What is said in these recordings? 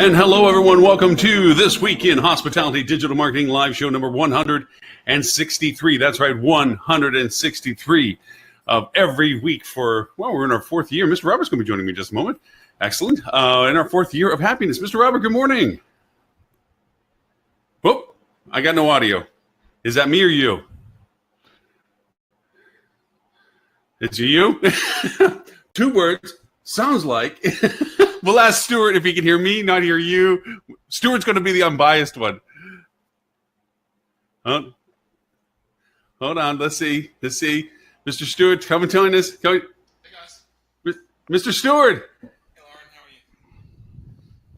And hello, everyone. Welcome to This Week in Hospitality Digital Marketing Live Show number 163. That's right, 163 of every week for, well, we're in our fourth year. Mr. Robert's going to be joining me in just a moment. Excellent. In our fourth year of happiness. Mr. Robert, good morning. Whoop, I got no audio. Is that me or you? It's you? Two words. Sounds like. We'll ask Stuart if he can hear me, not hear you. Stuart's going to be the unbiased one. Hold on. Let's see. Mr. Stuart, come and join us. Hey, guys. Mr. Stewart. Hey, Lauren, how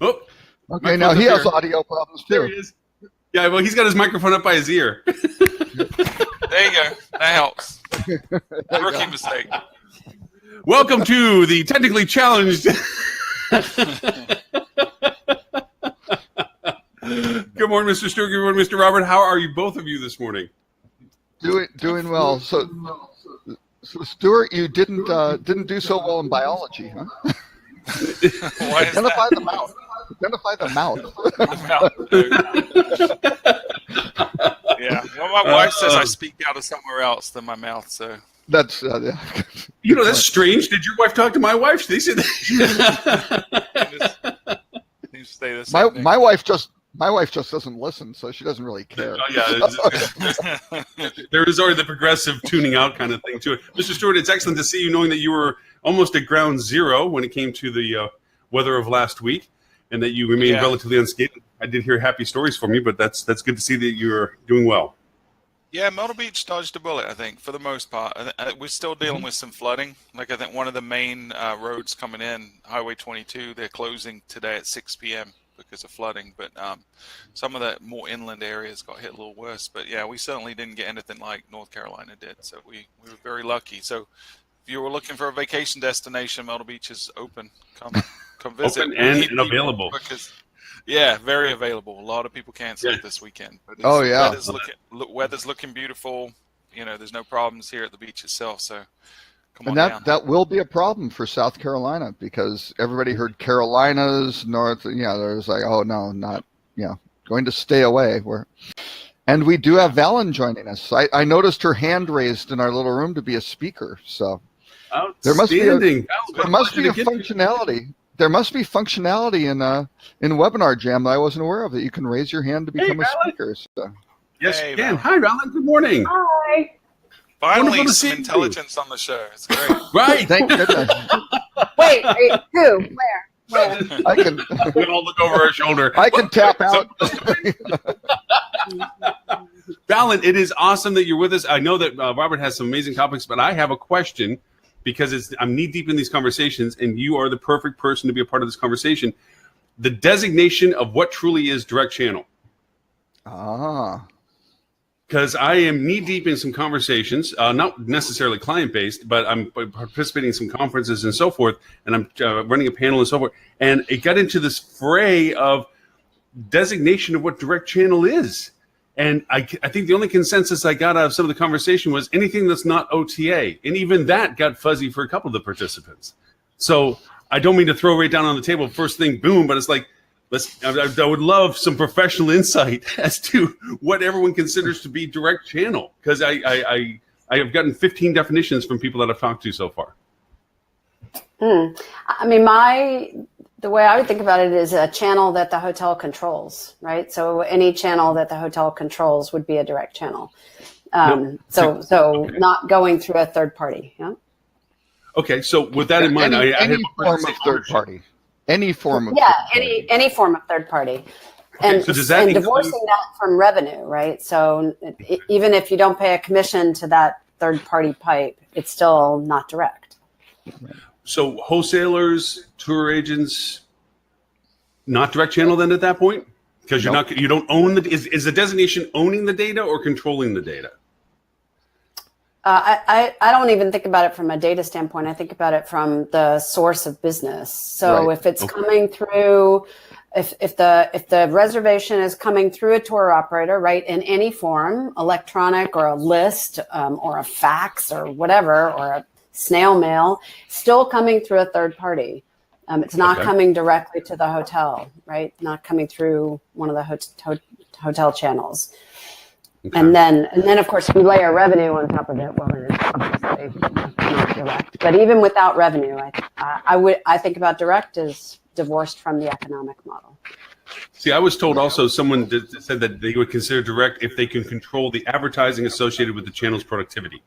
are you? Oh. Okay, now he has audio problems too. There he is. Yeah, well, he's got his microphone up by his ear. There you go. That helps. Rookie mistake. Welcome to the Technically Challenged. Good morning, Mr. Stewart. Good morning, Mr. Robert. How are you, both of you, this morning? Doing well. So Stuart, you didn't do so well in biology, huh? Why is Identify that? the mouth. Identify the mouth. Yeah. Well, my wife says I speak out of somewhere else than my mouth, so. That's yeah. You know, that's strange. Did your wife talk to my wife? They said that. You stay the same My wife just doesn't listen, so she doesn't really care. Oh, yeah. There is already the progressive tuning out kind of thing to it. Mr. Stewart, it's excellent to see you, knowing that you were almost at ground zero when it came to the weather of last week, and that you remained relatively unscathed. I did hear happy stories from you, but that's good to see that you're doing well. Yeah, Myrtle Beach dodged a bullet, I think, for the most part. We're still dealing with some flooding. Like, I think one of the main roads coming in, Highway 22, they're closing today at 6 p.m. because of flooding. But some of the more inland areas got hit a little worse. But, yeah, we certainly didn't get anything like North Carolina did. So we were very lucky. So if you were looking for a vacation destination, Myrtle Beach is open. Come visit. Open and available. Because, yeah, very available. A lot of people canceled this weekend. But weather's looking beautiful. You know, there's no problems here at the beach itself. So come on down. That will be a problem for South Carolina, because everybody heard Carolinas, North. There's like, oh no, not going to stay away. And we do have Valen joining us. I noticed her hand raised in our little room to be a speaker. So there must be a functionality. There must be functionality in Webinar Jam that I wasn't aware of, that you can raise your hand to become a speaker. So. Yes, you can. Hi, Valen. Good morning. Hi. Finally, some intelligence on the show. It's great. Right. Thank goodness. Wait, who? Where? I can. We all look over our shoulder. I can tap out. Valen, it is awesome that you're with us. I know that Robert has some amazing topics, but I have a question, because I'm knee deep in these conversations, and you are the perfect person to be a part of this conversation. The designation of what truly is direct channel. Because I am knee deep in some conversations, not necessarily client based, but I'm participating in some conferences and so forth, and I'm running a panel and so forth. And it got into this fray of designation of what direct channel is. And I think the only consensus I got out of some of the conversation was anything that's not OTA. And even that got fuzzy for a couple of the participants. So I don't mean to throw right down on the table, first thing, boom, but it's like, I would love some professional insight as to what everyone considers to be direct channel. Because I have gotten 15 definitions from people that I've talked to so far. I mean, the way I would think about it is a channel that the hotel controls, right? So any channel that the hotel controls would be a direct channel. So not going through a third party. Yeah. Okay. So with that in mind, any form of third party. Any form of any form of third party. Okay, and divorcing that from revenue, right? So even if you don't pay a commission to that third party pipe, it's still not direct. So wholesalers, tour agents, not direct channel then at that point? Because you don't own is the designation owning the data or controlling the data? I don't even think about it from a data standpoint. I think about it from the source of business. So if it's coming through, if the reservation is coming through a tour operator, right, in any form, electronic or a list or a fax or whatever, or a snail mail, still coming through a third party. It's not Okay. coming directly to the hotel, right? Not coming through one of the hotel channels. Okay. And then of course, if you layer revenue on top of it, well, then it's obviously not direct. But even without revenue, I think about direct as divorced from the economic model. See, I was told also someone said that they would consider direct if they can control the advertising associated with the channel's productivity.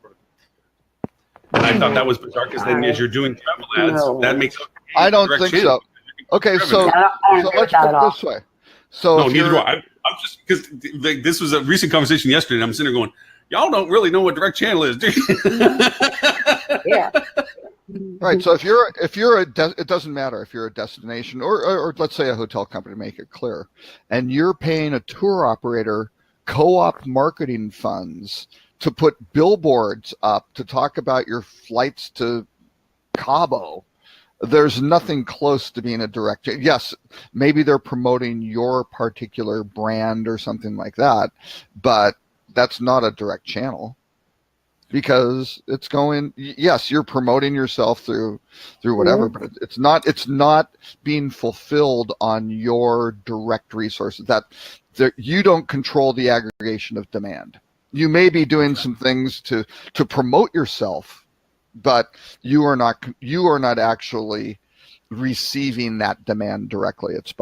And I thought that was bizarre because then as you're doing travel ads, No. that makes I don't direct think channel. so. Okay, so Yeah, I don't agree let's with that put at it all. this way. So No, if neither do you're- I. I'm just because this was a recent conversation yesterday, and I'm sitting there going, "Y'all don't really know what direct channel is, do you?" Yeah. Right. So if you're it doesn't matter if you're a destination or let's say a hotel company, to make it clear, and you're paying a tour operator co-op marketing funds to put billboards up to talk about your flights to Cabo. There's nothing close to being a direct. Yes, maybe they're promoting your particular brand or something like that, but that's not a direct channel. Because it's going, yes, you're promoting yourself through whatever, but it's not being fulfilled on your direct resources. That you don't control the aggregation of demand. You may be doing some things to promote yourself, but you are not actually receiving that demand directly. It's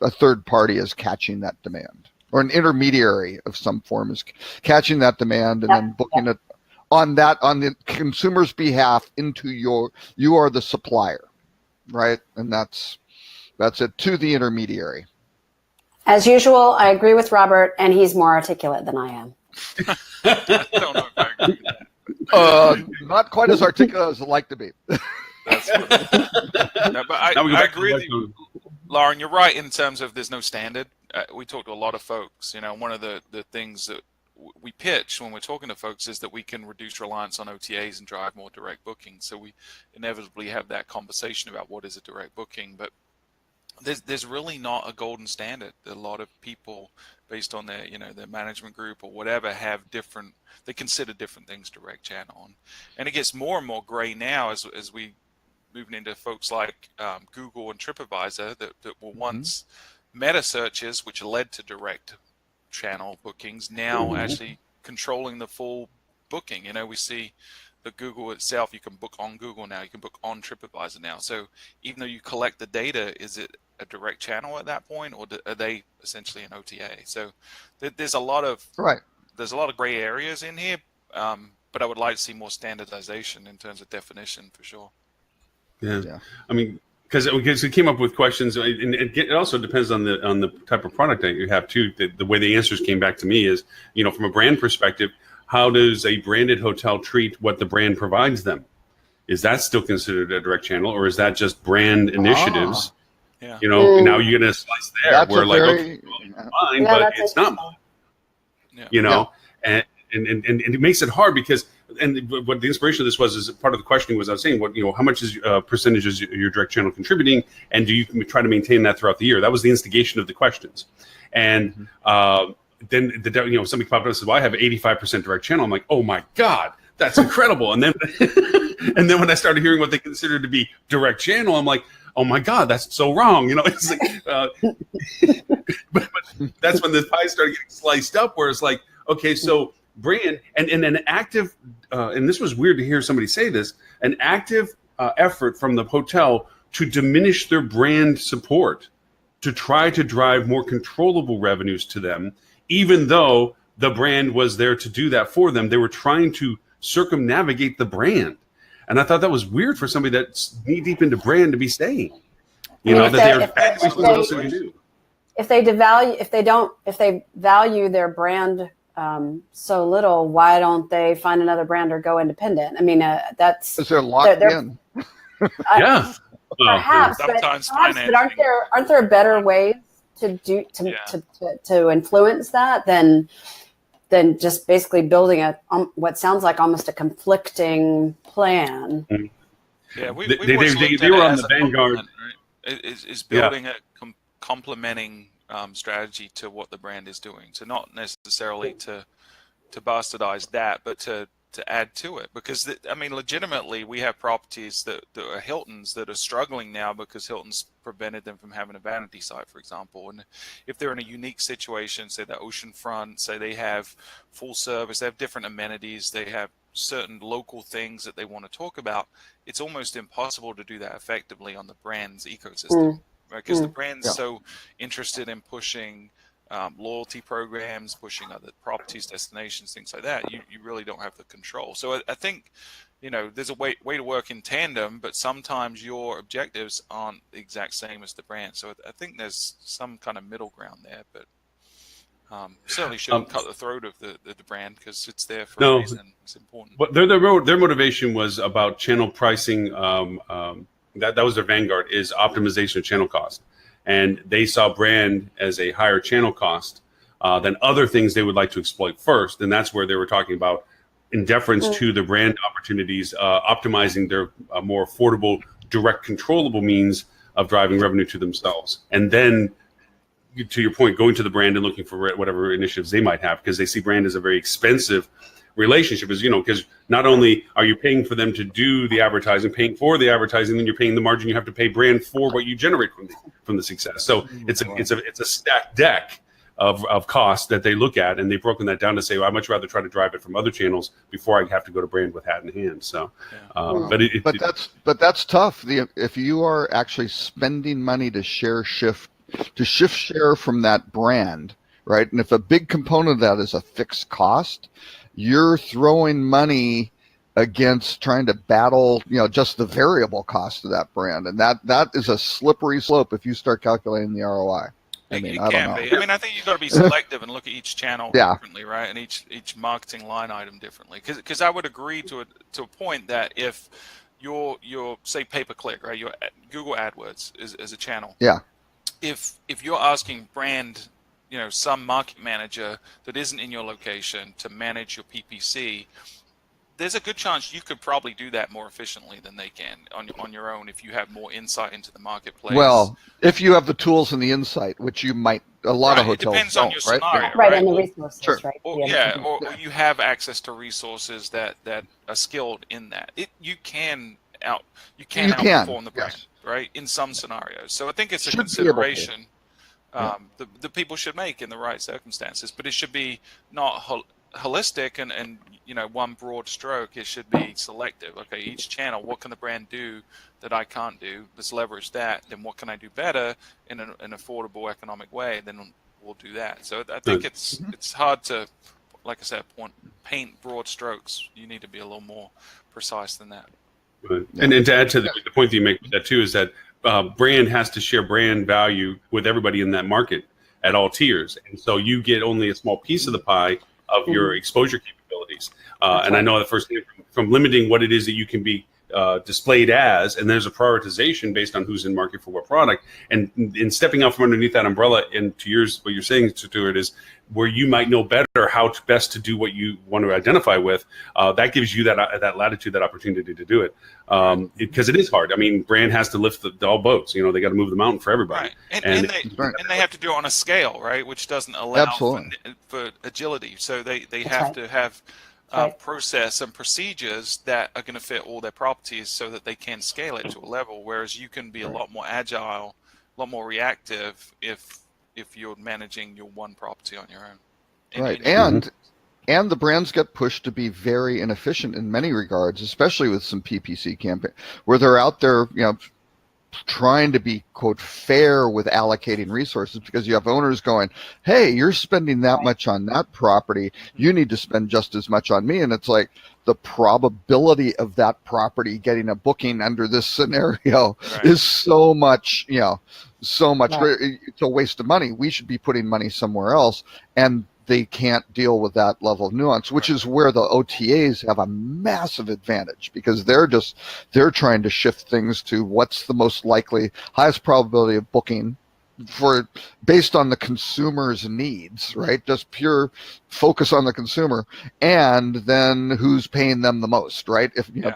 a third party is catching that demand. Or an intermediary of some form is catching that demand and then booking it on the consumer's behalf into you are the supplier, right? And that's it to the intermediary. As usual, I agree with Robert, and he's more articulate than I am. I don't know if I agree with that. Not quite as articulate as I'd like to be. That's funny. No, but Now we go I back to agree the with you, Lauren. You're right in terms of there's no standard. We talk to a lot of folks. One of the things that we pitch when we're talking to folks is that we can reduce reliance on OTAs and drive more direct bookings. So we inevitably have that conversation about what is a direct booking, but there's really not a golden standard. A lot of people, based on their their management group or whatever, have different. They consider different things direct channel, and it gets more and more gray now as we moving into folks like Google and TripAdvisor that were once meta searches, which led to direct channel bookings, now actually controlling the full booking. We see the Google itself, you can book on Google now, you can book on TripAdvisor now. So even though you collect the data, is it a direct channel at that point, or are they essentially an OTA? So there's a lot of gray areas in here, but I would like to see more standardization in terms of definition for sure. Yeah. I mean, because it came up with questions, and it also depends on the type of product that you have too. The way the answers came back to me is, from a brand perspective, how does a branded hotel treat what the brand provides them? Is that still considered a direct channel, or is that just brand initiatives? Yeah. Now you're going to slice there. That's where very, fine, but it's not mine. Yeah. And it makes it hard because. And what the inspiration of this was is part of the questioning was I was saying, how much is percentage is your direct channel contributing, and do you try to maintain that throughout the year? That was the instigation of the questions, and then somebody popped up and said, "Well, I have 85% direct channel." I'm like, "Oh my god, that's incredible!" And then and then when I started hearing what they consider to be direct channel, I'm like, "Oh my god, that's so wrong!" It's like, but that's when the pie started getting sliced up, where it's like, okay, so. Brand and an active, and this was weird to hear somebody say this, an active effort from the hotel to diminish their brand support, to try to drive more controllable revenues to them, even though the brand was there to do that for them. They were trying to circumnavigate the brand. And I thought that was weird for somebody that's knee deep into brand to be saying, that if they value their brand so little, why don't they find another brand or go independent? I mean, that's because they're locked in. Yeah, perhaps, sometimes but aren't there better ways to do to influence that than just basically building what sounds like almost a conflicting plan? Yeah, we they were on the vanguard. Right? Is building a complementing strategy to what the brand is doing. So not necessarily to bastardize that, but to add to it, because I mean, legitimately, we have properties that are Hiltons that are struggling now because Hilton's prevented them from having a vanity site, for example. And if they're in a unique situation, say the oceanfront, say they have full service, they have different amenities, they have certain local things that they want to talk about, it's almost impossible to do that effectively on the brand's ecosystem, right? Because the brand's so interested in pushing loyalty programs, pushing other properties, destinations, things like that. You really don't have the control. So I think, there's a way to work in tandem, but sometimes your objectives aren't the exact same as the brand. So I think there's some kind of middle ground there, but certainly shouldn't cut the throat of the brand, because it's there for a reason. It's important. But their motivation was about channel pricing. That was their vanguard, is optimization of channel cost. And they saw brand as a higher channel cost than other things they would like to exploit first. And that's where they were talking about, in deference to the brand opportunities, optimizing their more affordable, direct, controllable means of driving revenue to themselves. And then, to your point, going to the brand and looking for whatever initiatives they might have, because they see brand as a very expensive relationship, because not only are you paying for them to do the advertising, paying for the advertising, then you're paying the margin you have to pay brand for what you generate from the success. So it's a stacked deck of costs that they look at, and they've broken that down to say, well, I'd much rather try to drive it from other channels before I have to go to brand with hat in hand. So, but that's tough. If you are actually spending money to shift share from that brand, right? And if a big component of that is a fixed cost, you're throwing money against trying to battle, just the variable cost of that brand. And that is a slippery slope if you start calculating the ROI. I mean, I don't know. I mean, I think you've got to be selective and look at each channel differently, right? And each marketing line item differently. Because I would agree to a point that if your say pay-per-click, right, your Google AdWords is a channel. Yeah. If you're asking brand, some market manager that isn't in your location to manage your PPC, there's a good chance you could probably do that more efficiently than they can on your own if you have more insight into the marketplace. Well, if you have the tools and the insight, which you might, a lot of hotels it depends don't, on your right? scenario, right, and the resources, Sure. right? Or you have access to resources that are skilled in that. You can outperform the brand, right, in some scenarios. So I think it's a consideration the people should make in the right circumstances, but it should be not holistic and one broad stroke. It should be selective. Okay, each channel, what can the brand do that I can't do? Let's leverage that. Then what can I do better in an affordable economic way? Then we'll do that. So I think it's hard to, like I said, paint broad strokes. You need to be a little more precise than that. Right. And to add to the point that you make with that too, is that brand has to share brand value with everybody in that market at all tiers. And so you get only a small piece of the pie of your exposure capabilities. And I know the first thing from limiting what it is that you can be displayed as, and there's a prioritization based on who's in market for what product. And in stepping out from underneath that umbrella, and to what you're saying, Stuart, is where you might know better how best to do what you want to identify with. That gives you that latitude, that opportunity to do it. Because it is hard. I mean, brand has to lift all boats. They got to move the mountain for everybody. Right. And they have to do it on a scale, right, which doesn't allow for agility. So they have to have process and procedures that are going to fit all their properties so that they can scale it to a level, whereas you can be a lot more agile, a lot more reactive if you're managing your one property on your own. Right. And the brands get pushed to be very inefficient in many regards, especially with some PPC campaign where they're out there, trying to be, quote, fair with allocating resources, because you have owners going, hey, you're spending that much on that property, you need to spend just as much on me. And it's like the probability of that property getting a booking under this scenario is so much, it's a waste of money. We should be putting money somewhere else. And they can't deal with that level of nuance, which is where the OTAs have a massive advantage, because they're trying to shift things to what's the most likely, highest probability of booking based on the consumer's needs, right? Just pure focus on the consumer, and then who's paying them the most, right?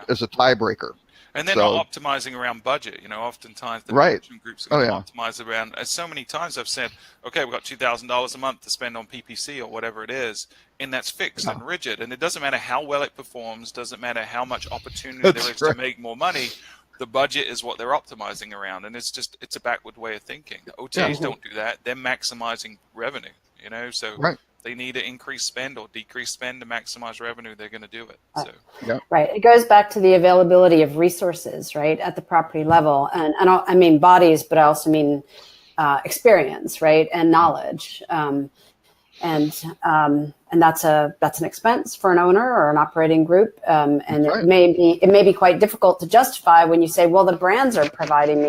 As a tiebreaker. And they're So- not optimizing around budget. Oftentimes the Right. management groups are Oh, yeah. optimize around. As so many times I've said, okay, we've got $2,000 a month to spend on PPC or whatever it is, and that's fixed and rigid. And it doesn't matter how well it performs, doesn't matter how much opportunity That's there is right. to make more money. The budget is what they're optimizing around, and it's a backward way of thinking. The OTAs don't do that. They're maximizing revenue. So Right. they need to increase spend or decrease spend to maximize revenue. They're going to do it. So. Right. It goes back to the availability of resources, right, at the property level. And I mean bodies, but I also mean experience, right, and knowledge. And that's an expense for an owner or an operating group. And Right. it may be quite difficult to justify when you say, well, the brands are providing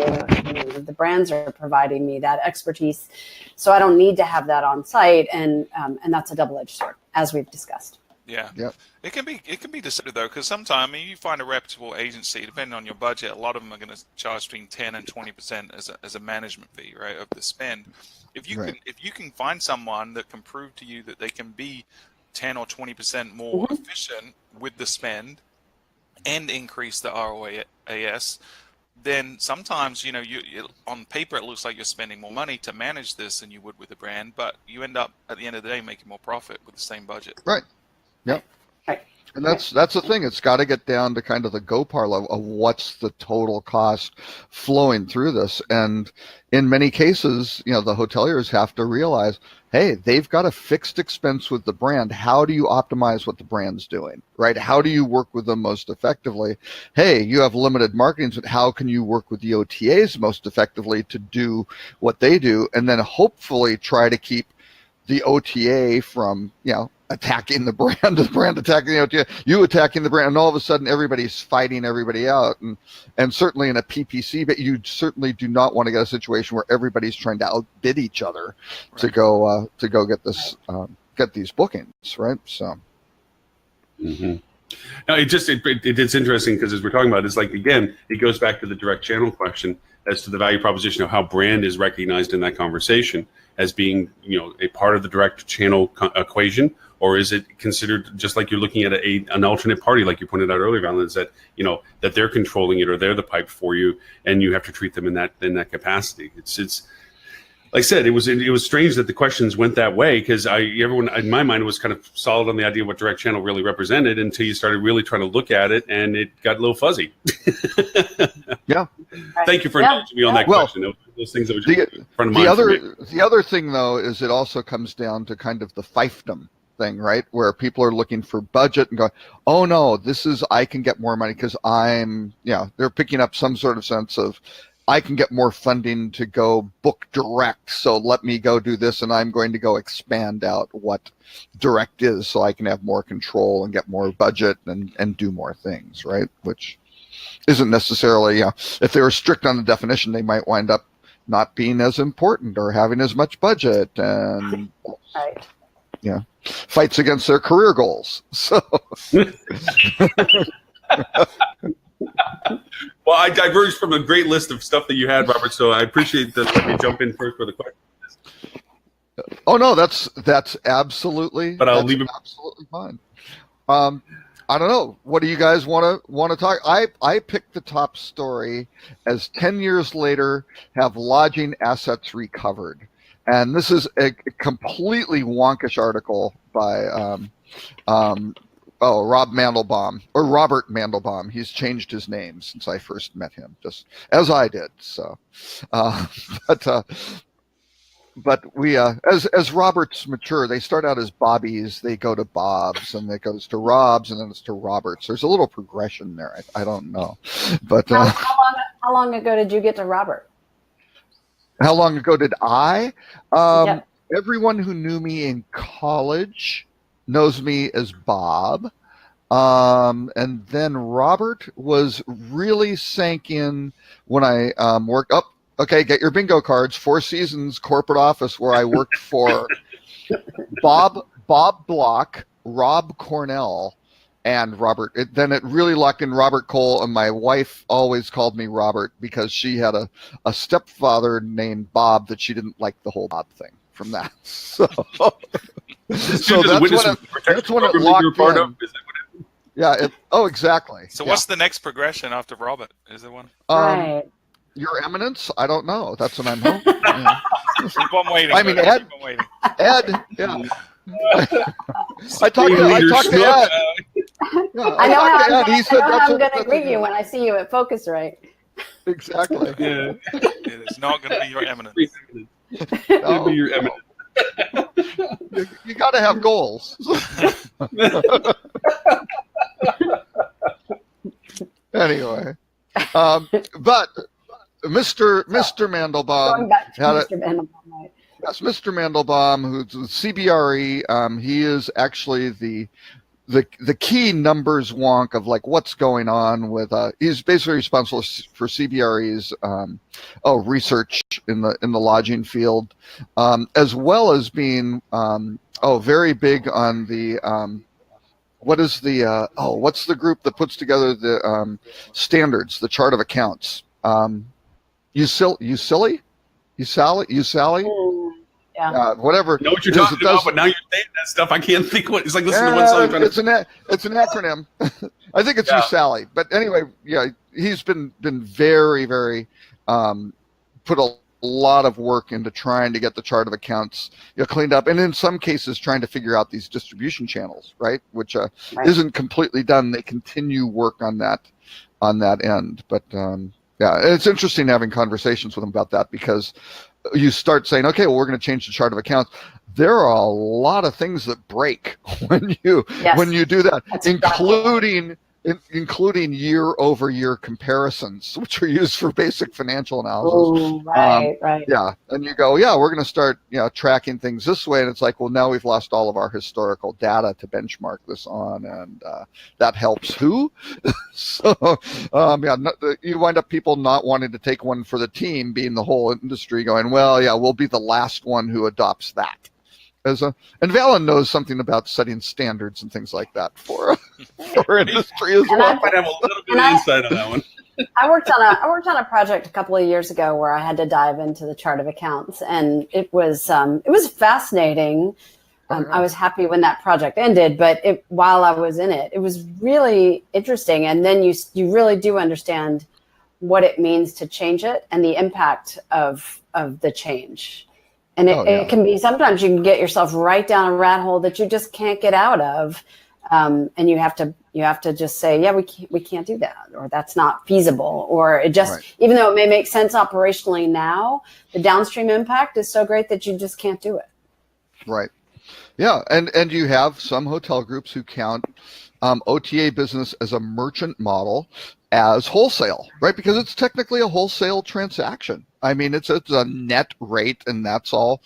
me that expertise, so I don't need to have that on site. And that's a double-edged sword, as we've discussed. Yeah. Yep. It can be decided though, because sometimes you find a reputable agency, depending on your budget, a lot of them are going to charge between 10 and 20% as a management fee, right, of the spend. If you can find someone that can prove to you that they can be 10 or 20% more efficient with the spend and increase the ROAS, then sometimes you on paper it looks like you're spending more money to manage this than you would with a brand, but you end up at the end of the day making more profit with the same budget. Right. Yep. Right. And that's the thing. It's got to get down to kind of the GOPAR level of what's the total cost flowing through this. And in many cases, the hoteliers have to realize, hey, they've got a fixed expense with the brand. How do you optimize what the brand's doing, right? How do you work with them most effectively? Hey, you have limited marketing, but how can you work with the OTAs most effectively to do what they do? And then hopefully try to keep the OTA from, attacking the brand attacking the OTA, you attacking the brand, and all of a sudden everybody's fighting everybody out. And certainly in a PPC, but you certainly do not want to get a situation where everybody's trying to outbid each other to go get this get these bookings, right? So. Mm-hmm. No, it's interesting because as we're talking about, it's like, again, it goes back to the direct channel question as to the value proposition of how brand is recognized in that conversation as being, a part of the direct channel equation, or is it considered just like you're looking at an alternate party, like you pointed out earlier, Valens, that that they're controlling it or they're the pipe for you, and you have to treat them in that capacity. It's like I said, it was strange that the questions went that way, because everyone in my mind was kind of solid on the idea of what direct channel really represented until you started really trying to look at it, and it got a little fuzzy. Yeah. Thank you for indulging me on that question. Those things that were just in front of mind. The other thing though is it also comes down to kind of the fiefdom thing, right? Where people are looking for budget and going, oh no, I can get more money because they're picking up some sort of sense of, I can get more funding to go book direct, so let me go do this, and I'm going to go expand out what direct is so I can have more control and get more budget and do more things, right? Which isn't necessarily, if they were strict on the definition, they might wind up not being as important or having as much budget and fights against their career goals. So. Well, I diverged from a great list of stuff that you had, Robert, so I appreciate that. Let me jump in first for the question. Oh no, that's absolutely. But I'll leave it absolutely fine. I don't know. What do you guys want to talk? I picked the top story as 10 years later have lodging assets recovered, and this is a completely wonkish article by Rob Mandelbaum, or Robert Mandelbaum. He's changed his name since I first met him, just as I did. So, but we, as Roberts mature, they start out as Bobbies, they go to Bobs, and it goes to Robs, and then it's to Roberts. There's a little progression there. I don't know, but how long ago did you get to Robert? How long ago did I? Everyone who knew me in college knows me as Bob. And then Robert was really sank in when I worked up. Okay, get your bingo cards. 4 Seasons corporate office where I worked for Bob Block, Rob Cornell, and Robert. Then it really locked in Robert Cole, and my wife always called me Robert because she had a stepfather named Bob that she didn't like the whole Bob thing from that. So, that's when it locked in. Yeah. Oh, exactly. So yeah. what's the next progression after Robert? Is there one? Right. Your Eminence? I don't know. That's what I'm hoping. Yeah. Keep on waiting. I mean, buddy. Ed- Keep on waiting. Ed, yeah. I talked Team to leader Ed. Schnook. Yeah, I know how talked to I'm Ed. He gonna, I said know how that's I'm what- going to greet you when I see you at Focusrite. Exactly. Yeah. It's not going to be your eminence. It'll be your eminence. You got to have goals. Anyway, but Mr. Going Mandelbaum back to had a, Mr. Mandelbaum, right. Yes, Mr. Mandelbaum, who's the CBRE, he is actually the key numbers wonk of like what's going on with. He's basically responsible for CBRE's research in the lodging field, as well as being very big on the. What's the group that puts together the standards, the chart of accounts? USALI? Yeah. Whatever. I know what you're it is, talking it does- about, but now you're saying that stuff. I can't think what it's like. Listen to one song. Trying to it's an acronym. I think it's Yeah. USALI. But anyway, yeah, he's been very, very put a lot of work into trying to get the chart of accounts cleaned up, and in some cases trying to figure out these distribution channels, right? Which Right. isn't completely done. They continue work on that end, but yeah, it's interesting having conversations with him about that, because you start saying, okay, well, we're going to change the chart of accounts. There are a lot of things that break when you do that, That's exactly including year-over-year comparisons, which are used for basic financial analysis. Ooh, right. Yeah, and you go, yeah, we're going to start, tracking things this way, and it's like, well, now we've lost all of our historical data to benchmark this on, and that helps who? So, you wind up people not wanting to take one for the team, being the whole industry going, well, yeah, we'll be the last one who adopts that. And Valen knows something about setting standards and things like that for industry as And well. I might have a little bit of insight on that one. I worked on a project a couple of years ago where I had to dive into the chart of accounts, and it was fascinating. I was happy when that project ended, but while I was in it, it was really interesting. And then you really do understand what it means to change it and the impact of the change. And it can be, sometimes you can get yourself right down a rat hole that you just can't get out of. And you have to just say, yeah, we can't do that, or that's not feasible, or it just, right. Even though it may make sense operationally now, the downstream impact is so great that you just can't do it. Right. Yeah. And you have some hotel groups who count OTA business as a merchant model as wholesale, right? Because it's technically a wholesale transaction. I mean, it's a net rate, and that's all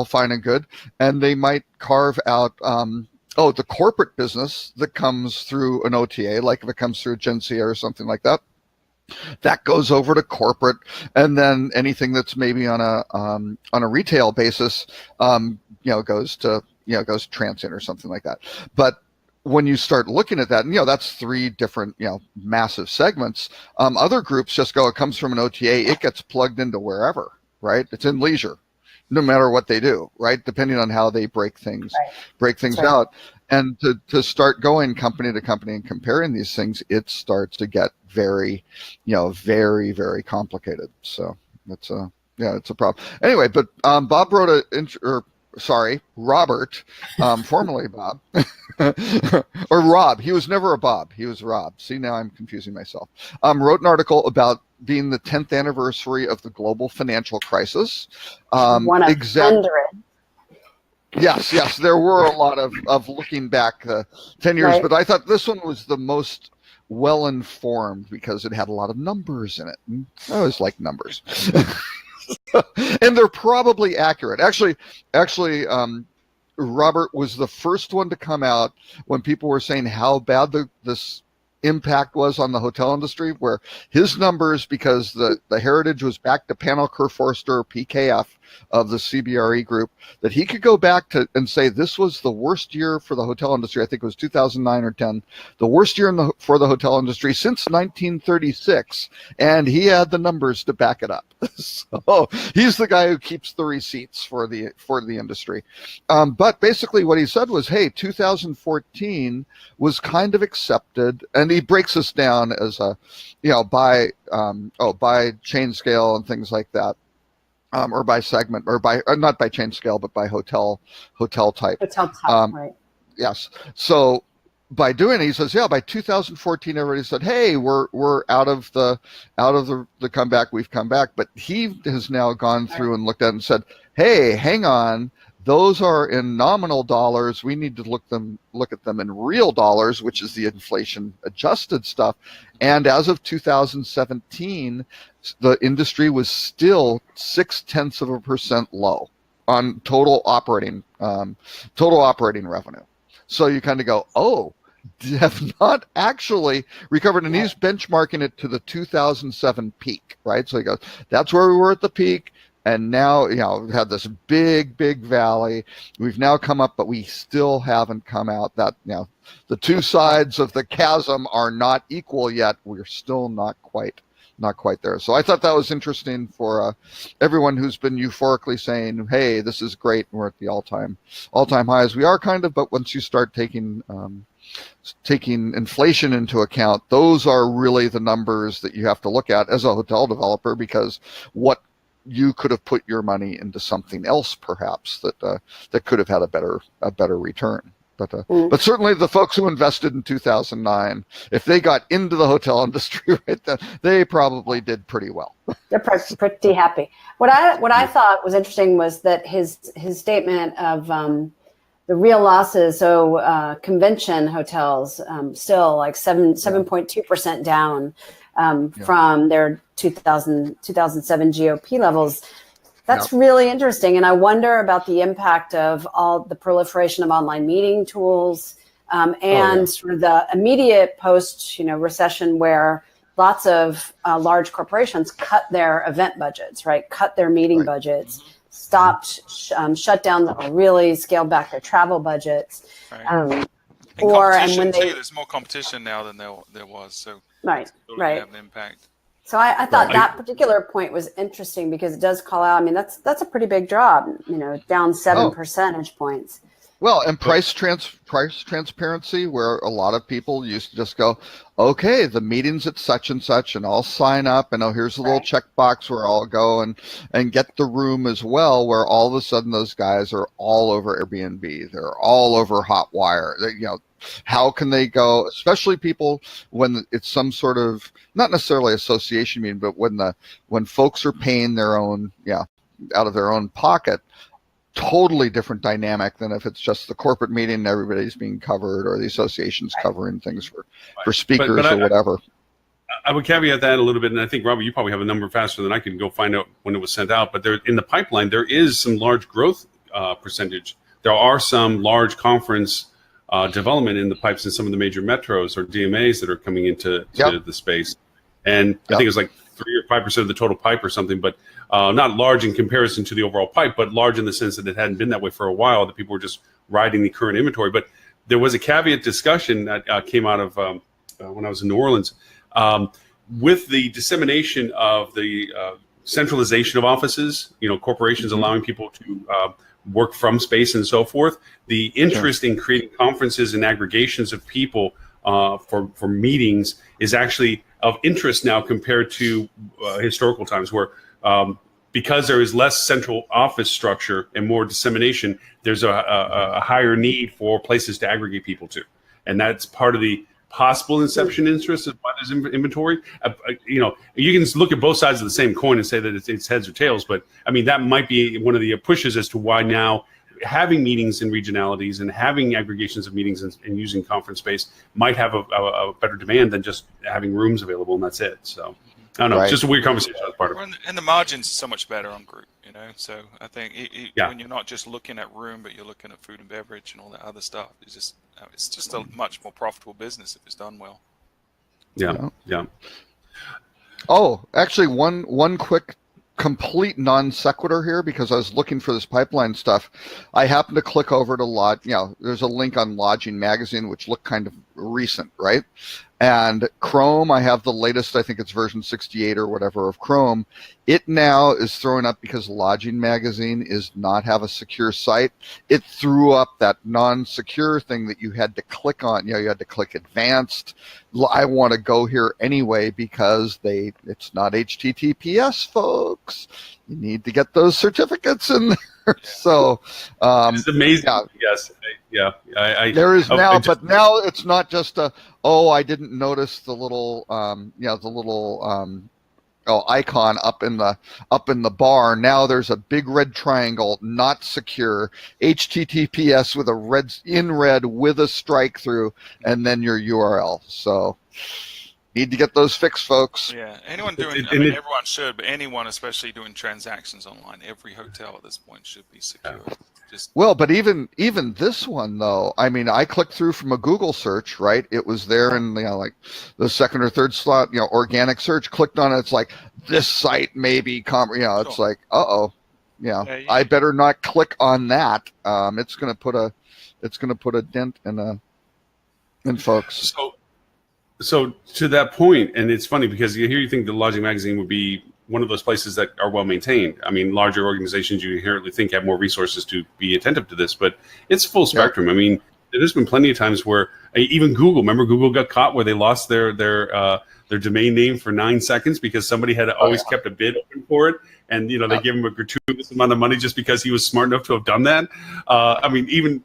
fine and good. And they might carve out the corporate business that comes through an OTA, like if it comes through Gencia or something like that, that goes over to corporate, and then anything that's maybe on a retail basis, goes transient or something like that. But when you start looking at that, and that's three different, massive segments. Other groups just go, it comes from an OTA, it gets plugged into wherever, right? It's in leisure, no matter what they do, right? Depending on how they break things out. And to start going company to company and comparing these things, it starts to get very, very, very complicated. So it's a problem. Anyway, but Bob wrote Robert, formerly Bob, or Rob. He was never a Bob. He was Rob. See, now I'm confusing myself. Wrote an article about being the 10th anniversary of the global financial crisis. One of 100. Yes. There were a lot of looking back 10 years, but I thought this one was the most well-informed because it had a lot of numbers in it. And I always like numbers. And they're probably accurate. Actually, Robert was the first one to come out when people were saying how bad this impact was on the hotel industry, where his numbers, because the heritage was back to Panel Kerr Forster PKF of the CBRE group, that he could go back to and say this was the worst year for the hotel industry. I think it was 2009 or 10, the worst year for the hotel industry since 1936, and he had the numbers to back it up. So he's the guy who keeps the receipts for the industry. But basically, what he said was, "Hey, 2014 was kind of accepted," and he breaks this down as a, by chain scale and things like that. Or by segment, or by not by chain scale, but by hotel type. Hotel type, right? Yes. So by doing it, he says, by 2014, everybody said, "Hey, we're out of the comeback. We've come back." But he has now gone through and looked at it and said, "Hey, hang on. Those are in nominal dollars. We need to look at them in real dollars, which is the inflation adjusted stuff." And as of 2017, the industry was still 0.6% low on total operating revenue. So you kind of go, "Oh, have not actually recovered." And he's benchmarking it to the 2007 peak, right? So he goes, "That's where we were at the peak. And now, we've had this big, big valley. We've now come up, but we still haven't come out. That, the two sides of the chasm are not equal yet. We're still not quite there." So I thought that was interesting for everyone who's been euphorically saying, "Hey, this is great. We're at the all-time highs." We are kind of, but once you start taking inflation into account, those are really the numbers that you have to look at as a hotel developer, because what you could have put your money into something else, perhaps that could have had a better return. But certainly the folks who invested in 2009, if they got into the hotel industry right then, they probably did pretty well. They're pretty happy. What I thought was interesting was that his statement of the real losses. So convention hotels still like 7.2% down from their 2007 GOP levels. That's really interesting. And I wonder about the impact of all the proliferation of online meeting tools sort of the immediate post recession, where lots of large corporations cut their event budgets, right? Cut their meeting budgets, stopped, shut down, or really scaled back their travel budgets. Right. There's more competition now than there was. So right. Have an impact. So I thought that particular point was interesting, because it does call out. I mean, that's a pretty big drop. Down 7 percentage points. Well, and price transparency, where a lot of people used to just go, "Okay, the meeting's at such and such, and I'll sign up, and here's a little checkbox where I'll go and get the room as well." Where all of a sudden those guys are all over Airbnb, they're all over Hotwire. How can they go, especially people when it's some sort of, not necessarily association meeting, but when folks are paying their own, out of their own pocket, totally different dynamic than if it's just the corporate meeting and everybody's being covered, or the association's covering things for speakers or whatever. I would caveat that a little bit, and I think, Robert, you probably have a number faster than I can go find out when it was sent out, but there in the pipeline, there is some large growth percentage. There are some large conference development in the pipes in some of the major metros or DMAs that are coming into the space. And I think it's like 3 or 5% of the total pipe or something, but not large in comparison to the overall pipe, but large in the sense that it hadn't been that way for a while, that people were just riding the current inventory. But there was a caveat discussion that came out of when I was in New Orleans with the dissemination of the centralization of offices, corporations allowing people to work from space and so forth. The interest in creating conferences and aggregations of people for meetings is actually of interest now compared to historical times, where because there is less central office structure and more dissemination, there's a higher need for places to aggregate people to. And that's part of the possible inception interest of why there's inventory. You can look at both sides of the same coin and say that it's heads or tails, but I mean, that might be one of the pushes as to why now having meetings in regionalities and having aggregations of meetings and using conference space might have a better demand than just having rooms available, and that's it. So I don't know. It's just a weird conversation as part of it. And the margins are so much better on group, So I think when you're not just looking at room, but you're looking at food and beverage and all that other stuff, it's just a much more profitable business if it's done well. Yeah. Yeah. Oh, actually, one quick complete non sequitur here, because I was looking for this pipeline stuff. I happened to click over to there's a link on Lodging Magazine, which looked kind of recent, right? And Chrome, I have the latest, I think it's version 68 or whatever of Chrome. It now is throwing up, because Lodging Magazine is not have a secure site. It threw up that non-secure thing that you had to click on. You had to click advanced. I want to go here anyway because it's not HTTPS, folks. You need to get those certificates in there. So it's amazing. Yeah. Yes. Yeah. There is now, but now it's not just I didn't notice the little icon up in the bar. Now there's a big red triangle, not secure, HTTPS with a red with a strike through, and then your URL. So need to get those fixed, folks. Yeah, anyone doing, everyone should, but anyone especially doing transactions online, every hotel at this point should be secure. But even this one though, I mean, I clicked through from a Google search, right? It was there in like the second or third slot, organic search. Clicked on it, it's like this site may be it's like I better not click on that. It's gonna put a dent in folks. So to that point, and it's funny because here you think the Lodging Magazine would be one of those places that are well maintained. I mean, larger organizations you inherently think have more resources to be attentive to this, but it's full spectrum. I mean, there's been plenty of times where even Google, remember Google got caught where they lost their domain name for 9 seconds because somebody had always kept a bid open for it, and they gave him a gratuitous amount of money just because he was smart enough to have done that. I mean,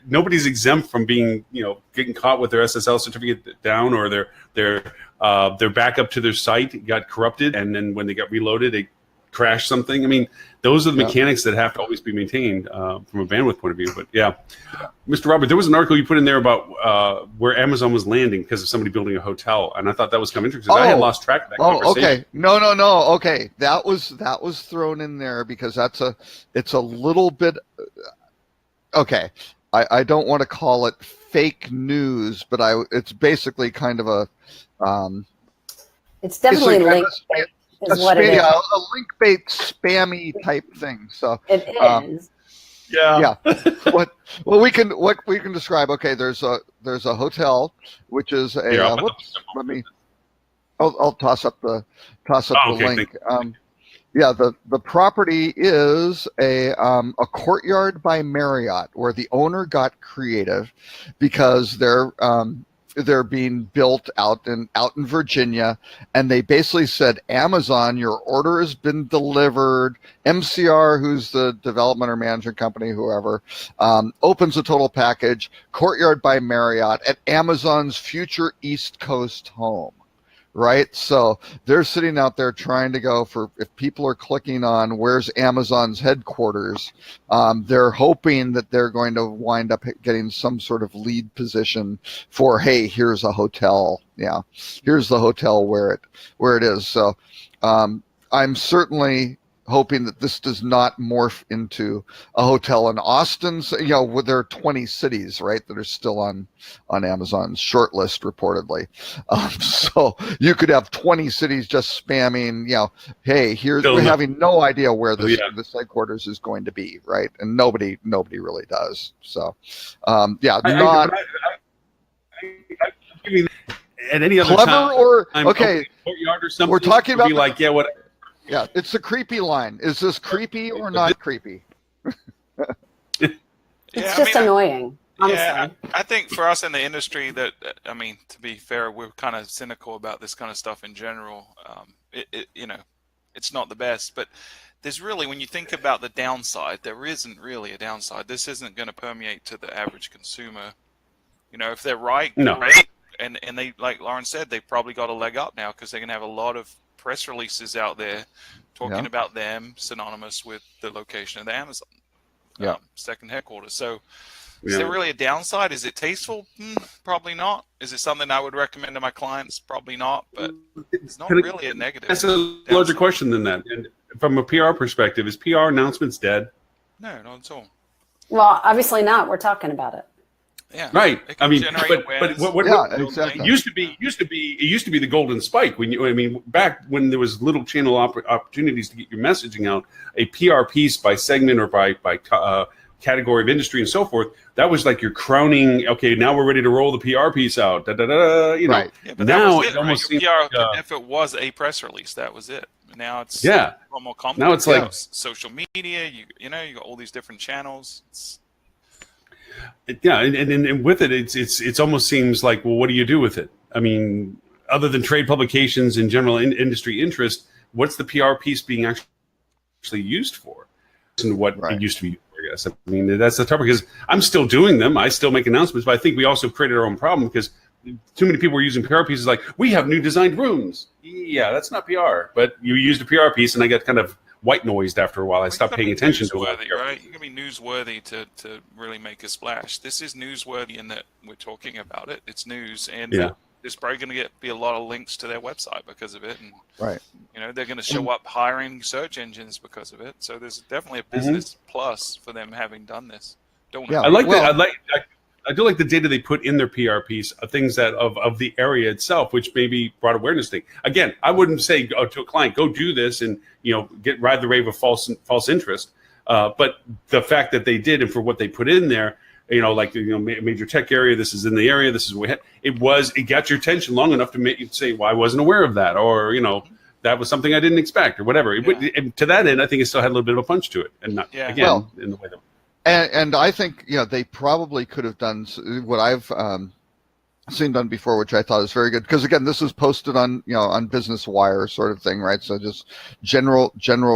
nobody's exempt from being getting caught with their SSL certificate down, or their backup to their site got corrupted, and then when they got reloaded, it crashed something. I mean, those are the mechanics that have to always be maintained from a bandwidth point of view. But yeah, Mr. Robert, there was an article you put in there about where Amazon was landing because of somebody building a hotel, and I thought that was kind of interesting because I had lost track of that conversation. Okay, no, okay, that was thrown in there because it's a little bit okay. I don't want to call it fake news, but it's basically kind of a it's definitely linked. A link bait spammy type thing. So it is. Yeah. What we can describe. Okay, there's a hotel which is a. I'll toss up the link. The property is a Courtyard by Marriott, where the owner got creative because they're being built out in Virginia, and they basically said, Amazon, your order has been delivered. MCR, who's the development or management company, whoever, opens a total package, Courtyard by Marriott, at Amazon's future East Coast home. Right? So they're sitting out there trying to go for, if people are clicking on where's Amazon's headquarters, they're hoping that they're going to wind up getting some sort of lead position for, hey, here's a hotel. Yeah. Here's the hotel where it is. So I'm certainly hoping that this does not morph into a hotel in Austin. Where there are 20 cities, right, that are still on Amazon's short list reportedly. So you could have 20 cities just spamming, hey, we're having no idea where this headquarters is going to be, right? And nobody really does. So, at any other clever time, or Courtyard or something. We're talking about what. Yeah, it's the creepy line. Is this creepy or not creepy? It's just annoying, honestly. Yeah, I think for us in the industry to be fair, we're kind of cynical about this kind of stuff in general. It's not the best, but there's really, when you think about the downside, there isn't really a downside. This isn't going to permeate to the average consumer. If they're right, great. And they, like Lauren said, they probably got a leg up now because they're going to have a lot of press releases out there talking about them synonymous with the location of the Amazon second headquarters. So is there really a downside? Is it tasteful? Probably not. Is it something I would recommend to my clients? Probably not, but it's not really a negative. That's a larger question than that. And from a PR perspective, is PR announcements dead? No, not at all. Well, obviously not. We're talking about it. Yeah, Right. it I can mean, generate but awareness. what Yeah, exactly. it used to be the golden spike when I mean, back when there was little channel opportunities to get your messaging out, a PR piece by segment or by category of industry and so forth. That was like your crowning. Okay, now we're ready to roll the PR piece out. Da, da, da, da, you know. Right. Yeah, but Now that was it almost right? seems Your PR, like, if it was a press release, that was it. Now it's yeah. a lot more complex. Now it's You like know, social media. You got all these different channels. Yeah, and with it, it's almost seems like, well, what do you do with it? I mean, other than trade publications and general industry interest, what's the PR piece being actually used for? And what Right. it used to be used for, I guess. I mean, that's the tough because I'm still doing them. I still make announcements, but I think we also created our own problem because too many people were using PR pieces like, we have new designed rooms. Yeah, that's not PR. But you used a PR piece, and I got kind of white noised after a while. I stopped paying attention to it. Right? You can be newsworthy to really make a splash. This is newsworthy in that we're talking about it. It's news, and Yeah. there's probably going to be a lot of links to their website because of it, and Right. they're going to show up hiring search engines because of it. So there's definitely a business plus for them having done this. Yeah. I like Well- that. I do like the data they put in their PR piece of things that of the area itself, which maybe brought awareness thing. Again, I wouldn't say to a client, go do this and ride the wave of false interest. But the fact that they did, and for what they put in there, major tech area, this is in the area, this is what we had. It got your attention long enough to make you say, well, I wasn't aware of that, or that was something I didn't expect, or whatever. And to that end, I think it still had a little bit of a punch to it, and not again in the way that. And I think they probably could have done what I've seen done before, which I thought is very good. Because again, this is posted on on Business Wire sort of thing, right? So just general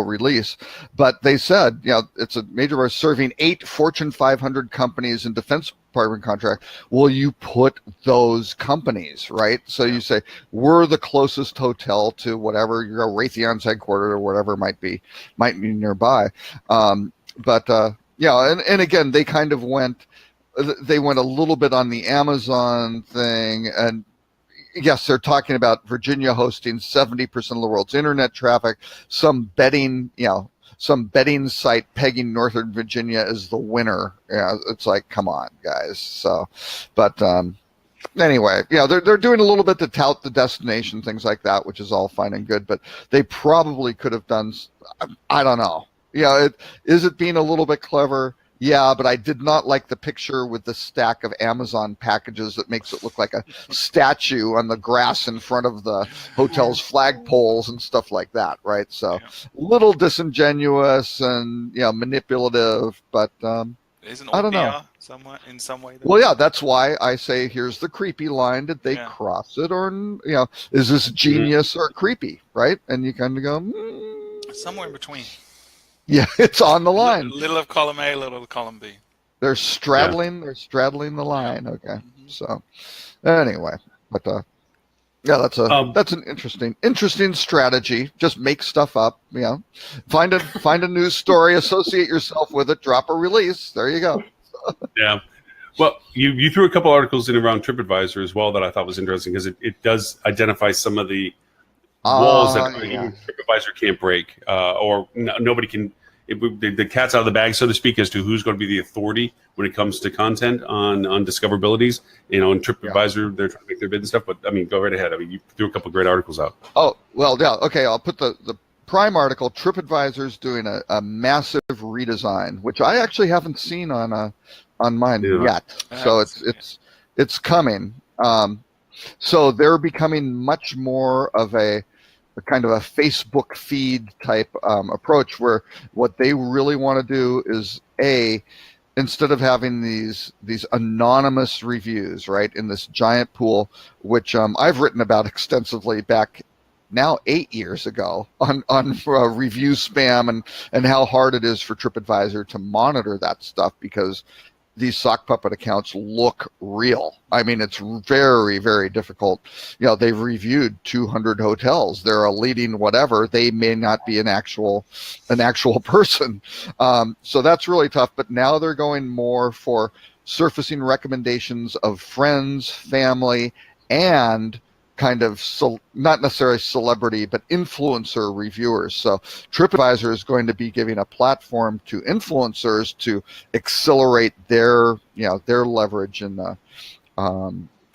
release. But they said it's a major serving 8 Fortune 500 companies and Defense Department contract. Will you put those companies, right? So you say we're the closest hotel to whatever your Raytheon's headquarters or whatever might be nearby. Yeah, and again, they kind of went a little bit on the Amazon thing, and yes, they're talking about Virginia hosting 70% of the world's internet traffic. Some betting site pegging Northern Virginia as the winner. Yeah, it's like, come on, guys. So, but anyway, they're doing a little bit to tout the destination, things like that, which is all fine and good. But they probably could have done. I don't know. Is it being a little bit clever? Yeah, but I did not like the picture with the stack of Amazon packages that makes it look like a statue on the grass in front of the hotel's flagpoles and stuff like that, right? So a little disingenuous and manipulative, but isn't I don't know. In some way. Well, yeah, that's why I say here's the creepy line. Did they cross it, or is this genius or creepy, right? And you kind of go somewhere in between. Yeah, it's on the line. Little of column A, little of column B. They're straddling. They're straddling the line. Okay. Mm-hmm. So, anyway, but that's an interesting strategy. Just make stuff up. Find a news story, associate yourself with it, drop a release. There you go. Yeah. Well, you threw a couple articles in around TripAdvisor as well that I thought was interesting because it does identify some of the walls that TripAdvisor can't break, or nobody can. The cat's out of the bag, so to speak, as to who's going to be the authority when it comes to content on discoverabilities. In TripAdvisor, they're trying to make their bid and stuff. But I mean, go right ahead. I mean, you threw a couple of great articles out. Oh well, yeah. Okay, I'll put the prime article. TripAdvisor's doing a massive redesign, which I actually haven't seen on mine yet. So it's coming. So they're becoming much more of a kind of a Facebook feed type approach, where what they really want to do is instead of having these anonymous reviews, right, in this giant pool, which I've written about extensively back now 8 years ago on review spam and how hard it is for TripAdvisor to monitor that stuff, because these sock puppet accounts look real. I mean, it's very, very difficult. They've reviewed 200 hotels. They're a leading whatever. They may not be an actual person. So that's really tough. But now they're going more for surfacing recommendations of friends, family, and kind of not necessarily celebrity, but influencer reviewers. So TripAdvisor is going to be giving a platform to influencers to accelerate their leverage in the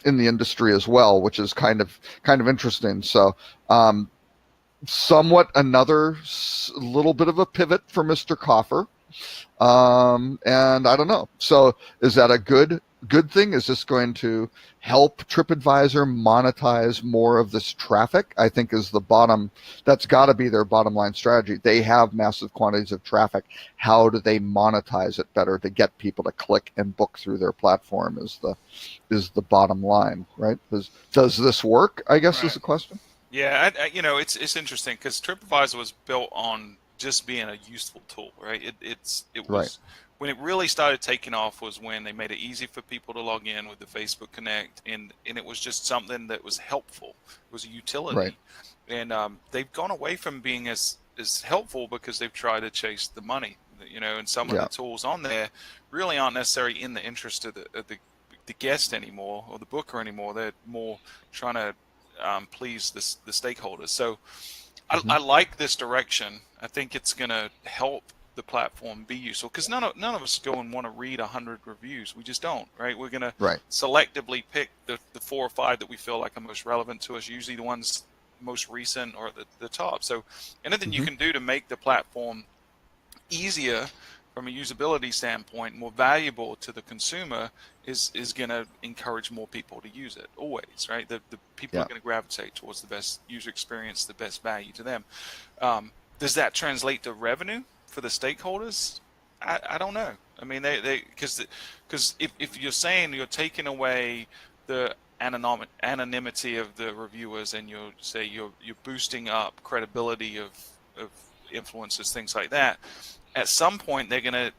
industry as well, which is kind of interesting. So somewhat another little bit of a pivot for Mr. Coffer. And I don't know. So is that a good thing? Is this going to help TripAdvisor monetize more of this traffic? I think that's got to be their bottom line strategy. They have massive quantities of traffic. How do they monetize it better to get people to click and book through their platform is the bottom line, right? Does this work, I guess, is the question. Yeah, it's interesting because TripAdvisor was built on just being a useful tool, right? It was right. When it really started taking off was when they made it easy for people to log in with the Facebook Connect, and it was just something that was helpful. It was a utility, right. And they've gone away from being as helpful because they've tried to chase the money, and some of the tools on there really aren't necessarily in the interest of the guest anymore or the booker anymore. They're more trying to please the stakeholders. So I like this direction. I think it's going to help the platform be useful because none of us go and want to read 100 reviews. We just don't, right? We're going to selectively pick the 4 or 5 that we feel like are most relevant to us, usually the ones most recent or the top. So anything you can do to make the platform easier from a usability standpoint, more valuable to the consumer is going to encourage more people to use it always, right? The people are going to gravitate towards the best user experience, the best value to them. Does that translate to revenue for the stakeholders? I don't know. I mean, because if you're saying you're taking away the anonymity of the reviewers and you're boosting up credibility of influencers, things like that, at some point they're going to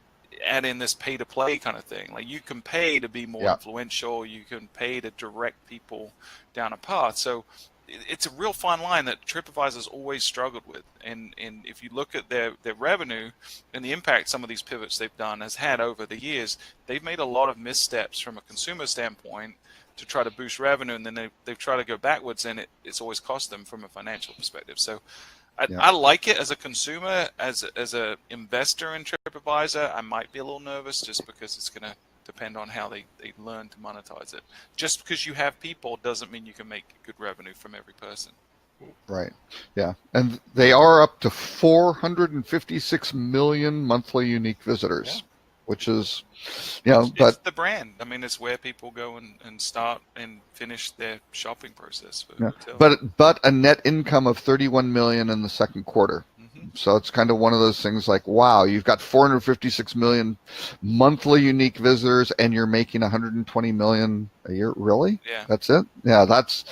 add in this pay to play kind of thing. Like you can pay to be more influential, you can pay to direct people down a path. So it's a real fine line that TripAdvisor's always struggled with. And if you look at their revenue and the impact some of these pivots they've done has had over the years, they've made a lot of missteps from a consumer standpoint to try to boost revenue, and then they've tried to go backwards, and it's always cost them from a financial perspective. So I like it as a consumer, as a investor in TripAdvisor. I might be a little nervous just because it's going to depend on how they learn to monetize it. Just because you have people doesn't mean you can make good revenue from every person. Right. Yeah. And they are up to 456 million monthly unique visitors, which is, it's the brand. I mean, it's where people go and start and finish their shopping process. But a net income of 31 million in the second quarter. So it's kind of one of those things like, wow, you've got 456 million monthly unique visitors and you're making 120 million a year. Really? Yeah. That's it? Yeah, that's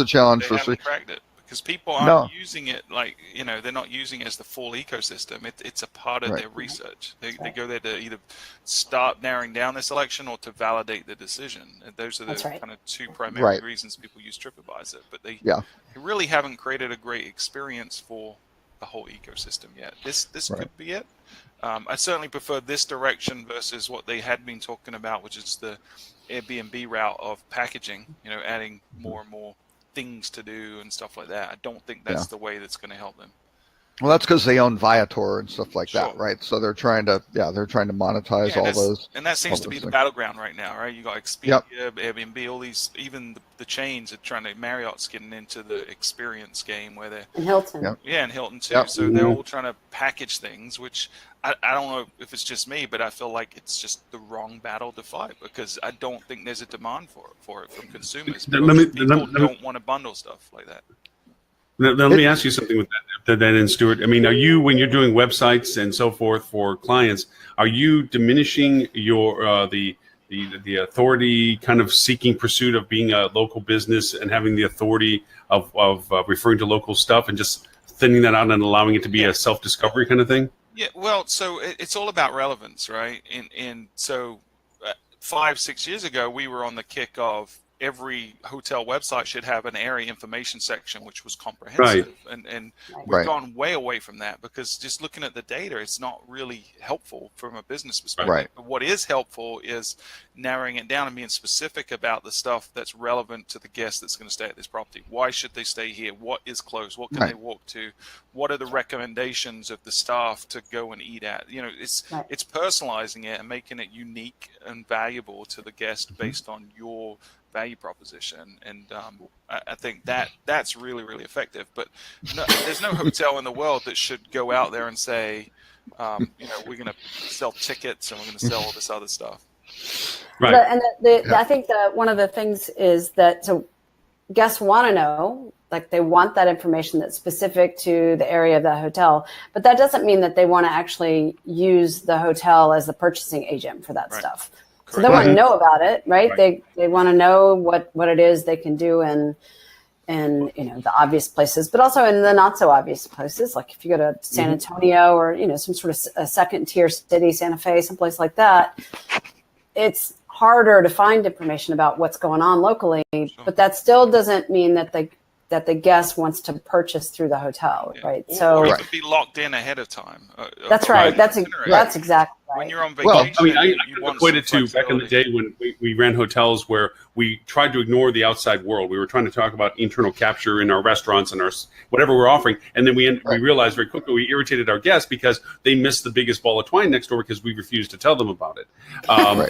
a challenge. They haven't cracked it because people aren't using it like, they're not using it as the full ecosystem. It's a part of their research. They go there to either start narrowing down their selection or to validate the decision. And those are the kind of 2 primary reasons people use TripAdvisor. But they really haven't created a great experience for the whole ecosystem yet. This could be it. I certainly prefer this direction versus what they had been talking about, which is the Airbnb route of packaging, adding more and more things to do and stuff like that. I don't think that's the way that's going to help them. Well, that's because they own Viator and stuff like that, right? So they're trying to monetize all those. And that seems to be the battleground right now, right? You got Expedia, Airbnb, all these, even the chains are trying to, Marriott's getting into the experience game where they're... And Hilton. Yeah, and Hilton too. So they're all trying to package things, which I don't know if it's just me, but I feel like it's just the wrong battle to fight because I don't think there's a demand for it from consumers. People don't want to bundle stuff like that. Now, let me ask you something with that, and Stuart. I mean, are you, when you're doing websites and so forth for clients, are you diminishing your the authority kind of seeking pursuit of being a local business and having the authority of referring to local stuff and just thinning that out and allowing it to be a self-discovery kind of thing? Yeah, well, so it's all about relevance, right? And so 5-6 years ago, we were on the kick of every hotel website should have an area information section, which was comprehensive. And we've gone way away from that, because just looking at the data, it's not really helpful from a business perspective. Right. But what is helpful is narrowing it down and being specific about the stuff that's relevant to the guest that's going to stay at this property. Why should they stay here? What is close? What can they walk to? What are the recommendations of the staff to go and eat at? You know, it's personalizing it and making it unique and valuable to the guest based on your value proposition. And I think that's really, really effective. But there's no hotel in the world that should go out there and say, you know, we're going to sell tickets and we're going to sell all this other stuff. Right. And I think that one of the things is that, so guests want to know, like they want that information that's specific to the area of the hotel, but that doesn't mean that they want to actually use the hotel as the purchasing agent for that stuff. So they want to know about it, right? They want to know what it is they can do in you know, the obvious places, but also in the not so obvious places. Like if you go to San Antonio or, you know, some sort of a second tier city, Santa Fe, someplace like that, it's harder to find information about what's going on locally, but that still doesn't mean that the guest wants to purchase through the hotel, right? So or you could be locked in ahead of time. That's right. That's exactly right. When you're on vacation, I mean, I equated to back in the day when we ran hotels where we tried to ignore the outside world. We were trying to talk about internal capture in our restaurants and our whatever we're offering, and then we realized very quickly we irritated our guests because they missed the biggest ball of twine next door because we refused to tell them about it.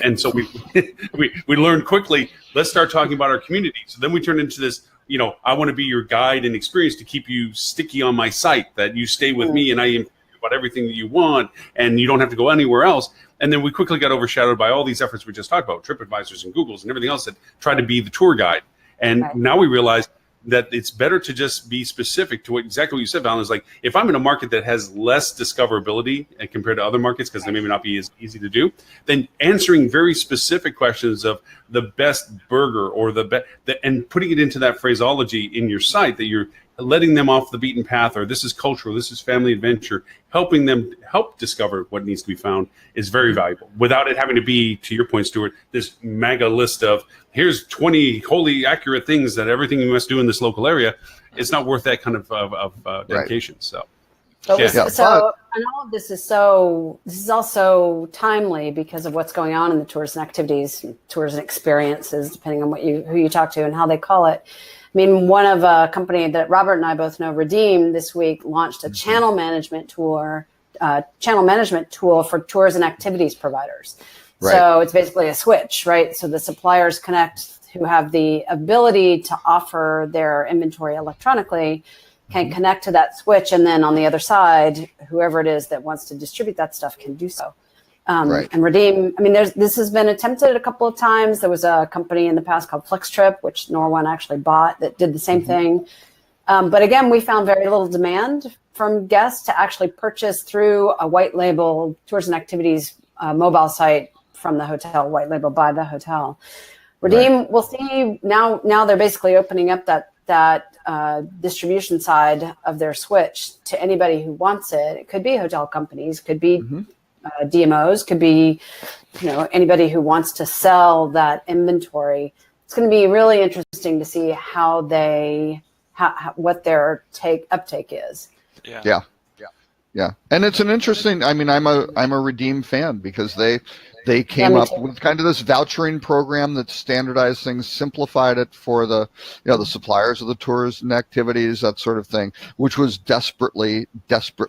And so we learned quickly. Let's start talking about our community. So then we turned into this. You know, I want to be your guide and experience to keep you sticky on my site, that you stay with me and I inform you about everything that you want and you don't have to go anywhere else. And then we quickly got overshadowed by all these efforts we just talked about, TripAdvisors and Googles and everything else that try to be the tour guide. And now we realize that it's better to just be specific to exactly what you said, Val. Is like, if I'm in a market that has less discoverability compared to other markets, because they may not be as easy to do, then answering very specific questions of the best burger or and putting it into that phraseology in your site, that you're letting them off the beaten path, or this is cultural, this is family adventure, helping them help discover what needs to be found is very valuable, without it having to be, to your point, Stuart, this mega list of here's 20 wholly accurate things that everything you must do in this local area. It's not worth that kind of dedication. So and all of this is also timely because of what's going on in the tours and activities, tours and experiences, depending on who you talk to and how they call it. I mean, one of a company that Robert and I both know, Redeem, this week launched a channel management tool for tours and activities providers. Right. So it's basically a switch, right? So the suppliers who have the ability to offer their inventory electronically can connect to that switch, and then on the other side, whoever it is that wants to distribute that stuff can do so. And Redeem, I mean, this has been attempted a couple of times. There was a company in the past called FlexTrip, which Norone actually bought, that did the same thing. But again, we found very little demand from guests to actually purchase through a white label tours and activities mobile site from the hotel, white label by the hotel. Redeem, we'll see now they're basically opening up that distribution side of their switch to anybody who wants it. It could be hotel companies, could be DMOs, could be, you know, anybody who wants to sell that inventory. It's going to be really interesting to see how what their uptake is. Yeah. And it's an interesting. I mean, I'm a Redeem fan because they came up with kind of this vouchering program that standardized things, simplified it for the suppliers of the tours and activities, that sort of thing, which was desperately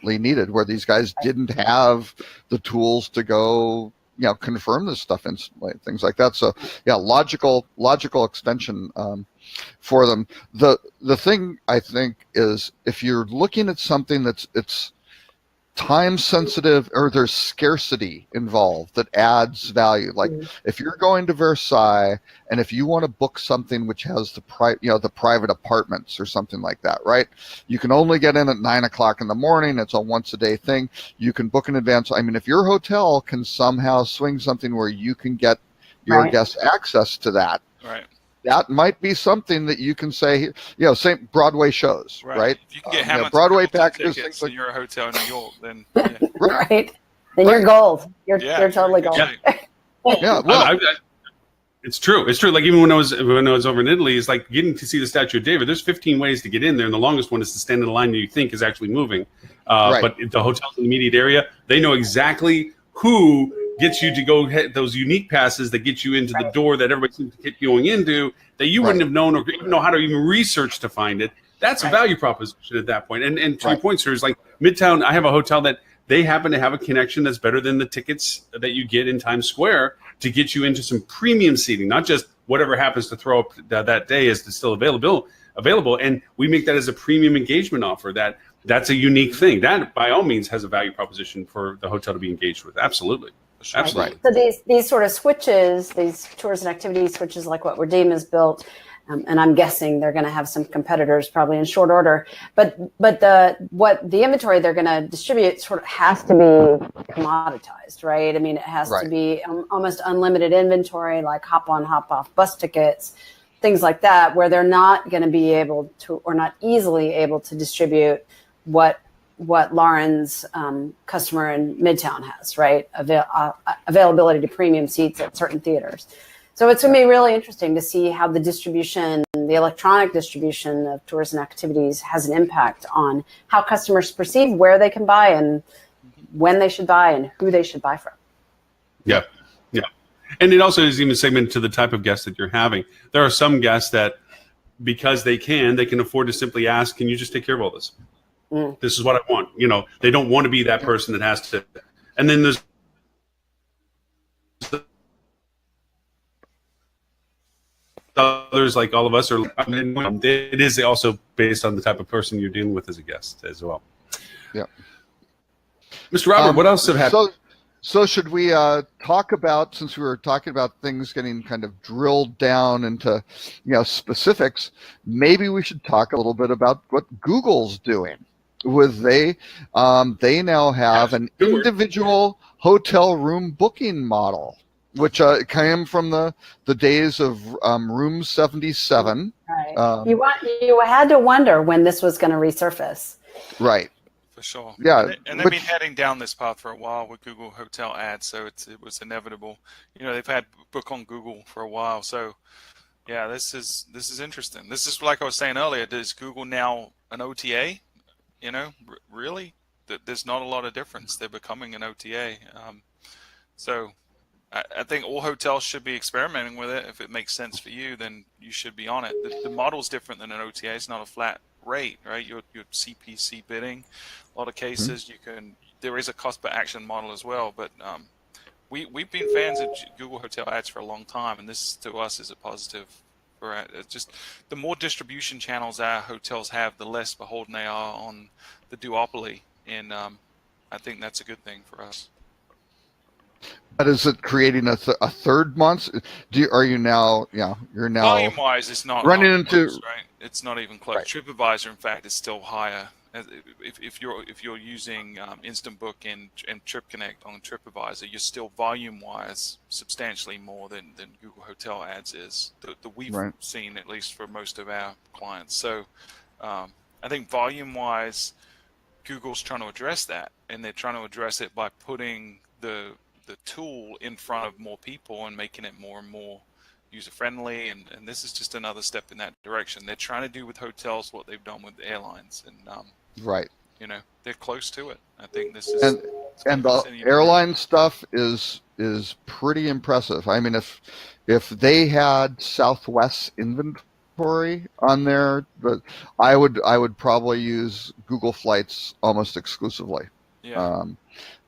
needed, where these guys didn't have the tools to go, confirm this stuff instantly, things like that. So logical extension for them. The thing I think is, if you're looking at something it's time sensitive, or there's scarcity involved that adds value. Like if you're going to Versailles and if you want to book something which has the private apartments or something like that, right? You can only get in at 9 o'clock in the morning. It's a once a day thing. You can book in advance. I mean, if your hotel can somehow swing something where you can get your guests access to that, that might be something that you can say, same Broadway shows, right? If you can get Broadway packages, things like you're a hotel in New York, then right. Then you're gold. You're totally gold. Well, It's true. It's true. Like even when I was over in Italy, it's like getting to see the Statue of David. There's 15 ways to get in there, and the longest one is to stand in a line that you think is actually moving. Right. But the hotels in the immediate area, they know exactly who gets you to go hit those unique passes that get you into the door that everybody seems to keep going into that you wouldn't have known or even know how to even research to find it. That's a value proposition at that point. And to your point, sir, is like Midtown. I have a hotel that they happen to have a connection that's better than the tickets that you get in Times Square to get you into some premium seating, not just whatever happens to throw up that day is still available. And we make that as a premium engagement offer. That's a unique thing. That by all means has a value proposition for the hotel to be engaged with. Absolutely. Absolutely. So these sort of switches, these tours and activities switches, like what Redeem has built, and I'm guessing they're going to have some competitors probably in short order. But the inventory they're going to distribute sort of has to be commoditized, right? I mean, it has to be almost unlimited inventory, like hop on, hop off bus tickets, things like that, where they're not going to be able to, or not easily able to distribute what Lauren's customer in Midtown has, right? Availability to premium seats at certain theaters. So it's going to be really interesting to see how the distribution, the electronic distribution of tours and activities has an impact on how customers perceive where they can buy and when they should buy and who they should buy from. Yeah. Yeah. And it also is even segmented to the type of guest that you're having. There are some guests that, because they can afford to simply ask, can you just take care of all this? This is what I want. You know, they don't want to be that person that has to. And then there's others like all of us are. It is also based on the type of person you're dealing with as a guest as well. Yeah. Mr. Robert, what else have happened? So should we talk about, since we were talking about things getting kind of drilled down into, specifics, maybe we should talk a little bit about what Google's doing. They now have an individual hotel room booking model, which came from the days of Room 77. Right. You had to wonder when this was going to resurface. Right. For sure. Yeah. And they've been heading down this path for a while with Google Hotel Ads, so it was inevitable. They've had Book on Google for a while, so yeah, this is interesting. This is like I was saying earlier. Is Google now an OTA? Really, there's not a lot of difference. They're becoming an OTA. So I think all hotels should be experimenting with it. If it makes sense for you, then you should be on it. The model's different than an OTA. It's not a flat rate, right? Your CPC bidding. A lot of cases there is a cost per action model as well. But we've been fans of Google Hotel Ads for a long time, and this to us is a positive. It's just the more distribution channels our hotels have, the less beholden they are on the duopoly, and I think that's a good thing for us. But is it creating a third month? Are you now? Yeah, you're now. Volume-wise, it's not running into close, right. It's not even close. Right. TripAdvisor, in fact, is still higher. If you're using Instant Book and Trip Connect on TripAdvisor, you're still volume-wise substantially more than Google Hotel Ads is that we've seen, at least for most of our clients. So I think volume-wise, Google's trying to address that, and they're trying to address it by putting the tool in front of more people and making it more and more user-friendly, and this is just another step in that direction. They're trying to do with hotels what they've done with airlines, and they're close to it. I think this is and the airline stuff is pretty impressive. I mean, if they had Southwest inventory on there, but I would probably use Google Flights almost exclusively. Yeah.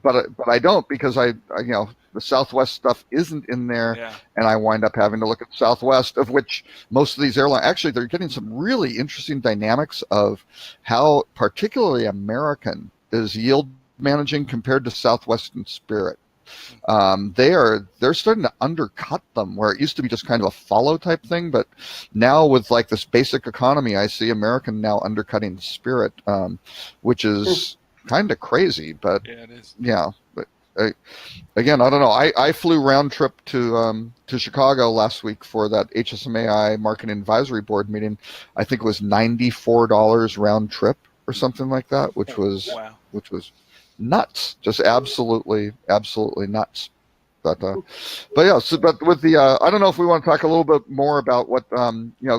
But I don't, because the Southwest stuff isn't in there, and I wind up having to look at Southwest, of which most of these airlines, actually, they're getting some really interesting dynamics of how particularly American is yield managing compared to Southwest and Spirit. They're starting to undercut them, where it used to be just kind of a follow type thing, but now with like this basic economy, I see American now undercutting Spirit, which is kind of crazy, but it is. Yeah, but again, I don't know. I flew round trip to Chicago last week for that HSMAI Marketing Advisory Board meeting. I think it was $94 round trip or something like that, which was nuts, just absolutely nuts. But yeah. So, but with the I don't know if we want to talk a little bit more about what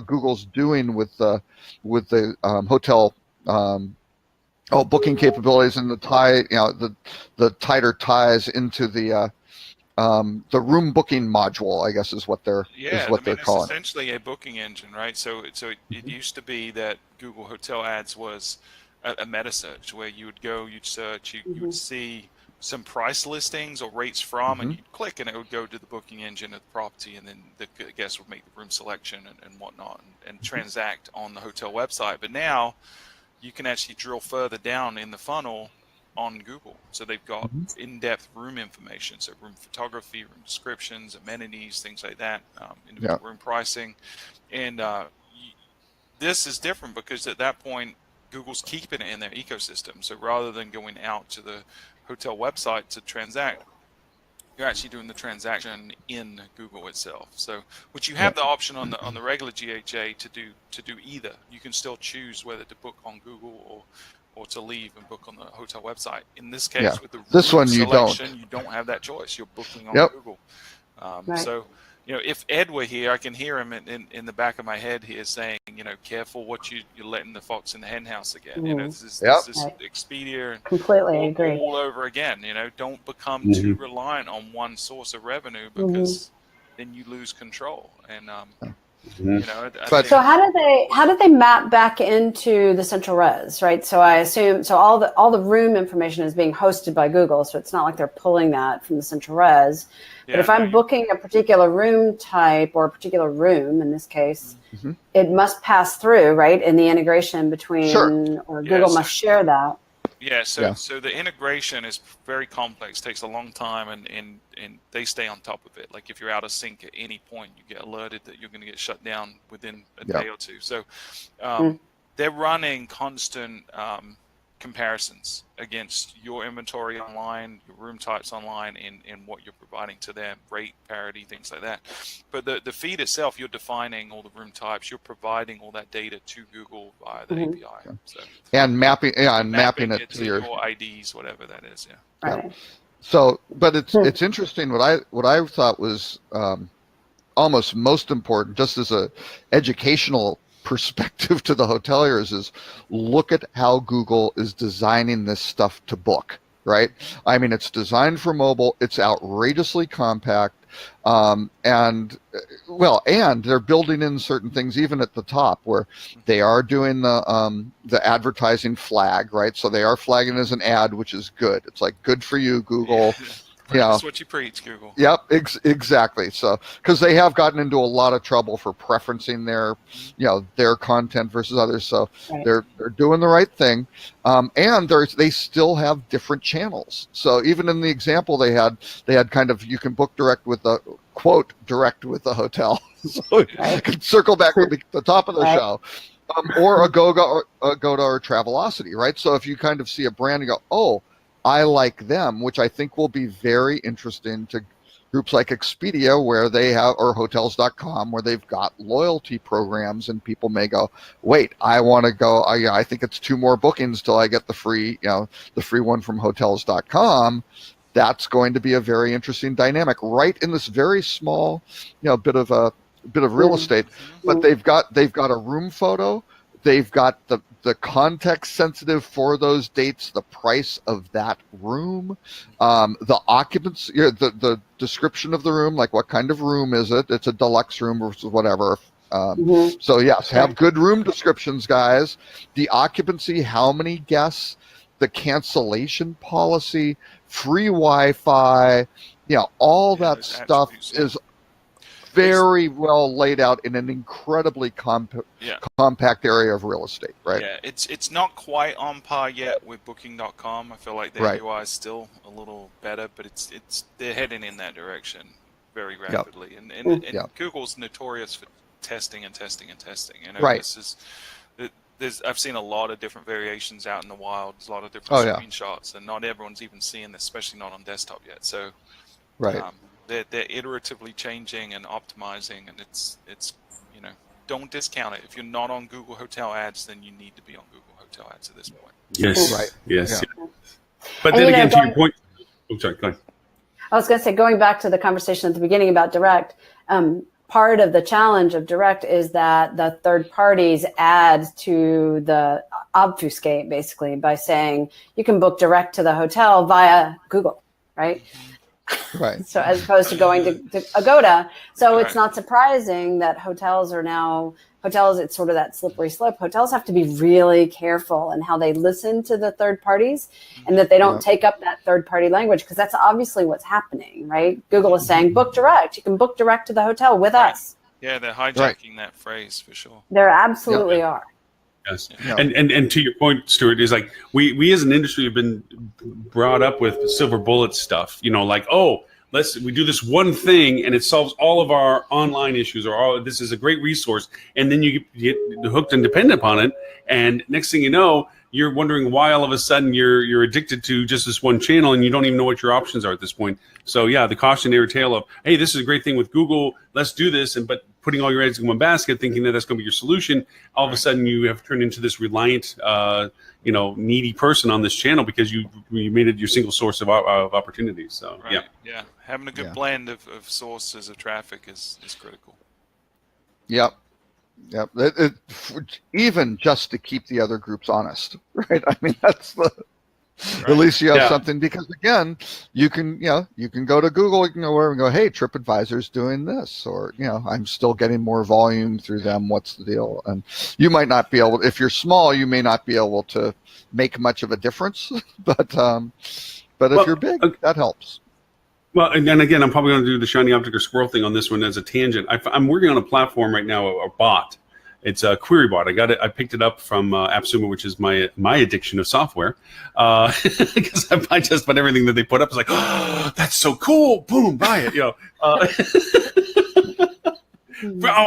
Google's doing with the hotel booking capabilities and the tighter ties into the room booking module, I guess is what they're it's calling. essentially a booking engine, right? So it used to be that Google Hotel Ads was a meta search where you would go, you'd search, you would see some price listings or rates from, and you'd click, and it would go to the booking engine of the property, and then the guest would make the room selection and whatnot, and transact on the hotel website. But now you can actually drill further down in the funnel on Google. So they've got in-depth room information, so room photography, room descriptions, amenities, things like that, individual room pricing. And this is different because at that point, Google's keeping it in their ecosystem. So rather than going out to the hotel website to transact, you're actually doing the transaction in Google itself. So, which you have the option on the regular GHA to do either. You can still choose whether to book on Google or to leave and book on the hotel website. In this case, with the this one selection, you don't have that choice. You're booking on Google. Right. So, if Ed were here, I can hear him in the back of my head here saying, careful what you're letting the fox in the hen house again. This is Expedia and Completely agree. all over again. Don't become too reliant on one source of revenue because then you lose control. And so how do they map back into the central res, right? So I assume all the room information is being hosted by Google, so it's not like they're pulling that from the central res. But if I'm booking a particular room type or a particular room, in this case, it must pass through, right, in the integration between, or Google must share that. Yeah, so the integration is very complex, takes a long time, and they stay on top of it. Like if you're out of sync at any point, you get alerted that you're going to get shut down within a day or two. So they're running constant comparisons against your inventory online, your room types online, and what you're providing to them, rate parity, things like that. But the feed itself, you're defining all the room types, you're providing all that data to Google via the API. So, and mapping it to your IDs, whatever that is. Right. So, but it's interesting. What I thought was almost most important, just as a educational perspective to the hoteliers, is look at how Google is designing this stuff to book, right? I mean, it's designed for mobile. It's outrageously compact. And they're building in certain things even at the top where they are doing the advertising flag, right? So they are flagging as an ad, which is good. It's like, good for you, Google. That's what you preach, Google. Yep, exactly. So, because they have gotten into a lot of trouble for preferencing their content versus others. So they're doing the right thing, and they still have different channels. So even in the example they had kind of, you can book direct with the hotel. So you can circle back to the top of the show. Or Agoda or Travelocity, right? So if you kind of see a brand and go, oh, I like them, which I think will be very interesting to groups like Expedia, where they have, or Hotels.com, where they've got loyalty programs, and people may go, wait, I want to go. I think it's 2 more bookings till I get the free one from Hotels.com. That's going to be a very interesting dynamic, right in this very small, bit of real estate. But they've got a room photo. They've got the context sensitive for those dates, the price of that room, the occupancy, the description of the room, like what kind of room is it? It's a deluxe room versus whatever. So yes, have good room descriptions, guys. The occupancy, how many guests, the cancellation policy, free Wi-Fi, all that stuff is very well laid out in an incredibly compact area of real estate, right? Yeah, it's not quite on par yet with Booking.com. I feel like their UI is still a little better, but they're heading in that direction very rapidly. And Google's notorious for testing. Right. I've seen a lot of different variations out in the wild. There's a lot of different screenshots, and not everyone's even seeing this, especially not on desktop yet. So, they're iteratively changing and optimizing, and it's don't discount it. If you're not on Google Hotel Ads, then you need to be on Google Hotel Ads at this point. Yes. Right. Yes. Yeah. But then again, to your point, sorry, go ahead. I was going to say, going back to the conversation at the beginning about direct, part of the challenge of direct is that the third parties add to the obfuscate, basically, by saying you can book direct to the hotel via Google, right? Right. So as opposed to going to Agoda. So it's not surprising that hotels, it's sort of that slippery slope. Hotels have to be really careful in how they listen to the third parties and that they don't take up that third party language, because that's obviously what's happening, right? Google is saying book direct. You can book direct to the hotel with us. Yeah, they're hijacking that phrase for sure. There absolutely are. Yes. Yeah. And to your point, Stuart, is like we as an industry have been brought up with silver bullet stuff, like, we do this one thing and it solves all of our online issues, or this is a great resource. And then you get hooked and dependent upon it. And next thing you know, you're wondering why all of a sudden you're addicted to just this one channel and you don't even know what your options are at this point. So yeah, the cautionary tale of, hey, this is a great thing with Google, let's do this. But putting all your eggs in one basket, thinking that that's going to be your solution, all of a sudden you have turned into this reliant, needy person on this channel because you made it your single source of opportunities. So yeah, having a good blend of sources of traffic is critical. Yep. Even just to keep the other groups honest, right? I mean, that's at least you have something, because again, you can go to Google, you can go wherever and go, hey, TripAdvisor's doing this, or I'm still getting more volume through them. What's the deal? And you might not be able, if you're small, you may not be able to make much of a difference, but if you're big, that helps. Well, and again, I'm probably going to do the shiny object or squirrel thing on this one as a tangent. I'm working on a platform right now, a bot. It's a QueryBot. I got it. I picked it up from AppSumo, which is my addiction of software. Because I buy just about everything that they put up. It's like, oh, that's so cool. Boom, buy it. I'll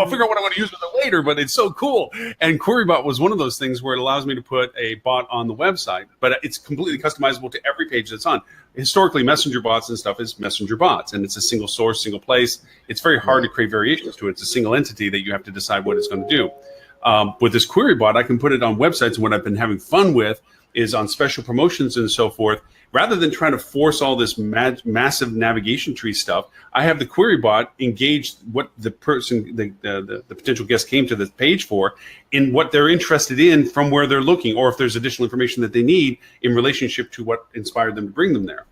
figure out what I want to use with it later, but it's so cool. And QueryBot was one of those things where it allows me to put a bot on the website, but it's completely customizable to every page that's on. Historically, messenger bots and stuff is messenger bots, and it's a single source, single place. It's very hard to create variations to it. It's a single entity that you have to decide what it's going to do. With this QueryBot, I can put it on websites, and what I've been having fun with is on special promotions and so forth. Rather than trying to force all this massive navigation tree stuff, I have the QueryBot engage what the person, the potential guest came to the page for, in what they're interested in from where they're looking, or if there's additional information that they need in relationship to what inspired them to bring them there.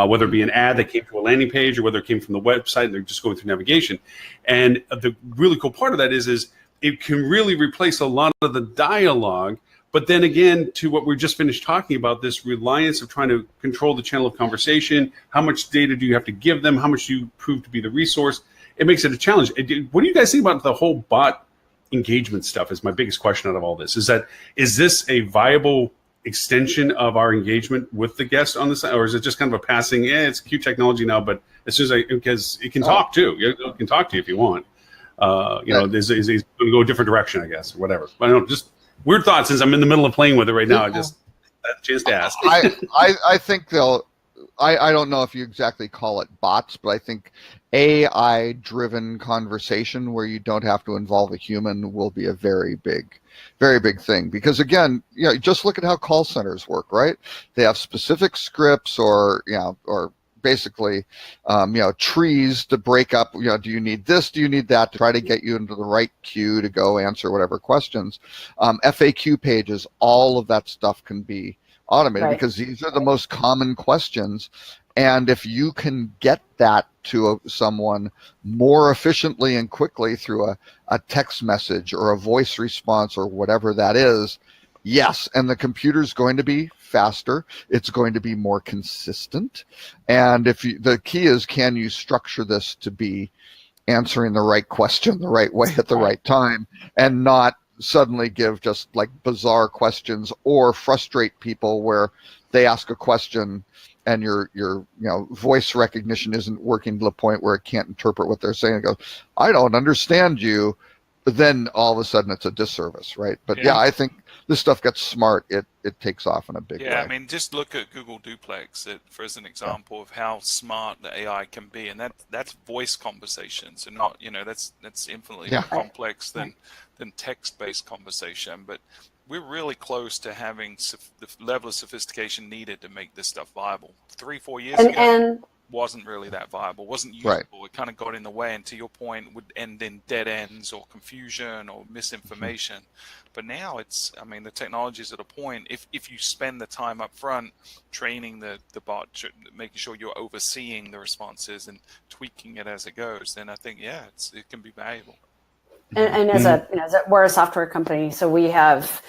Whether it be an ad that came to a landing page, or whether it came from the website and they're just going through navigation. And the really cool part of that is it can really replace a lot of the dialogue. But then again, to what we just finished talking about, this reliance of trying to control the channel of conversation, how much data do you have to give them, how much do you prove to be the resource, it makes it a challenge. What do you guys think about the whole bot engagement stuff is my biggest question out of all this. Is this a viable extension of our engagement with the guest on the site, or is it just kind of a passing, it's cute technology now, but as soon as because it can talk too. It can talk to you if you want. He's going to go a different direction, I guess, or whatever. But I don't just... Weird thoughts, since I'm in the middle of playing with it right now. I just had a chance to ask. I think I don't know if you exactly call it bots, but I think AI-driven conversation where you don't have to involve a human will be a very big thing. Because again, just look at how call centers work, right? They have specific scripts or basically, trees to break up, do you need this, do you need that, to try to get you into the right queue to go answer whatever questions. FAQ pages, all of that stuff can be automated, because these are the most common questions. And if you can get that to someone more efficiently and quickly through a text message or a voice response or whatever that is, yes, and the computer's going to be faster. It's going to be more consistent. And the key is, can you structure this to be answering the right question the right way at the right time, and not suddenly give just like bizarre questions or frustrate people where they ask a question and your voice recognition isn't working to the point where it can't interpret what they're saying. It goes, I don't understand you. But then all of a sudden it's a disservice, right? But I think this stuff gets smart. It takes off in a big way. Yeah, I mean, just look at Google Duplex as an example of how smart the AI can be, and that's voice conversations, and not that's infinitely more complex than text-based conversation. But we're really close to having the level of sophistication needed to make this stuff viable. 3-4 years ago, wasn't really that viable, wasn't usable. Right. It kind of got in the way, and to your point, would end in dead ends or confusion or misinformation. But now the technology is at a point, if you spend the time up front training the bot, making sure you're overseeing the responses and tweaking it as it goes, then I think, it can be valuable. And we're a software company, so we have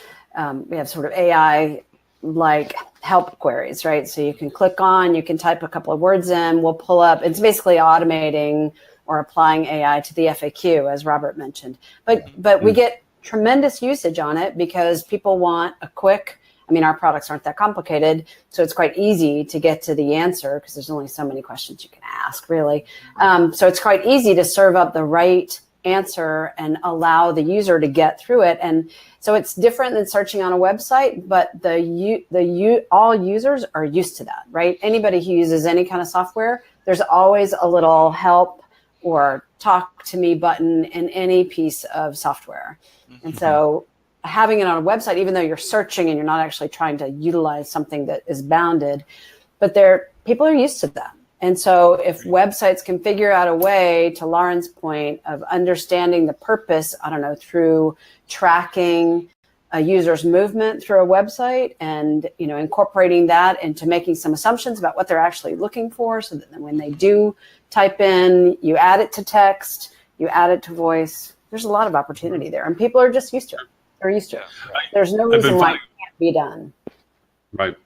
sort of AI like help queries, right? So you can click on, you can type a couple of words in, we'll pull up. It's basically automating or applying AI to the FAQ, as Robert mentioned. But we get tremendous usage on it because people want a quick. Our products aren't that complicated, so it's quite easy to get to the answer because there's only so many questions you can ask, really. So it's quite easy to serve up the right answer and allow the user to get through it. And so it's different than searching on a website, but all users are used to that, right? Anybody who uses any kind of software, there's always a little help or talk to me button in any piece of software. And so having it on a website, even though you're searching and you're not actually trying to utilize something that is bounded, but people are used to that. And so if websites can figure out a way, to Lauren's point, of understanding the purpose, through tracking a user's movement through a website and, incorporating that into making some assumptions about what they're actually looking for, so that when they do type in, you add it to text, you add it to voice, there's a lot of opportunity there. And people are just used to it. They're used to it. There's no reason why it can't be done. Right.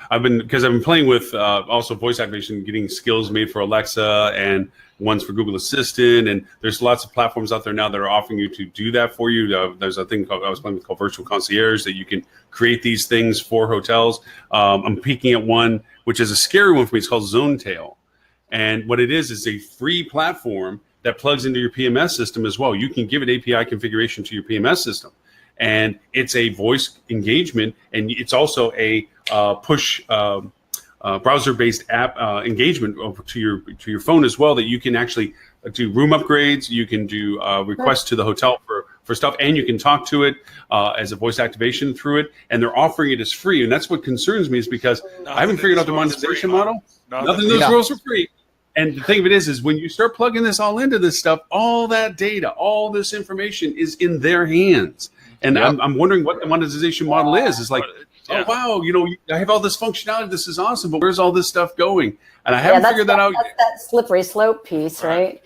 I've been playing with also voice activation, getting skills made for Alexa and ones for Google Assistant, and there's lots of platforms out there now that are offering you to do that for you. There's a thing I was playing with called Virtual Concierge that you can create these things for hotels. I'm peeking at one which is a scary one for me. It's called ZoneTail, and what it is a free platform that plugs into your PMS system as well. You can give it API configuration to your PMS system, and it's a voice engagement, and it's also a push browser-based app engagement to your phone as well, that you can actually do room upgrades. You can do requests to the hotel for stuff, and you can talk to it as a voice activation through it. And they're offering it as free, and that's what concerns me, is because I haven't figured out the monetization model. Nothing in those rules are free. And the thing of it is when you start plugging this all into this stuff, all that data, all this information is in their hands. And I'm wondering what the monetization model is. It's like, oh, wow, I have all this functionality. This is awesome, but where's all this stuff going? And I haven't figured that out yet. That's that slippery slope piece, right?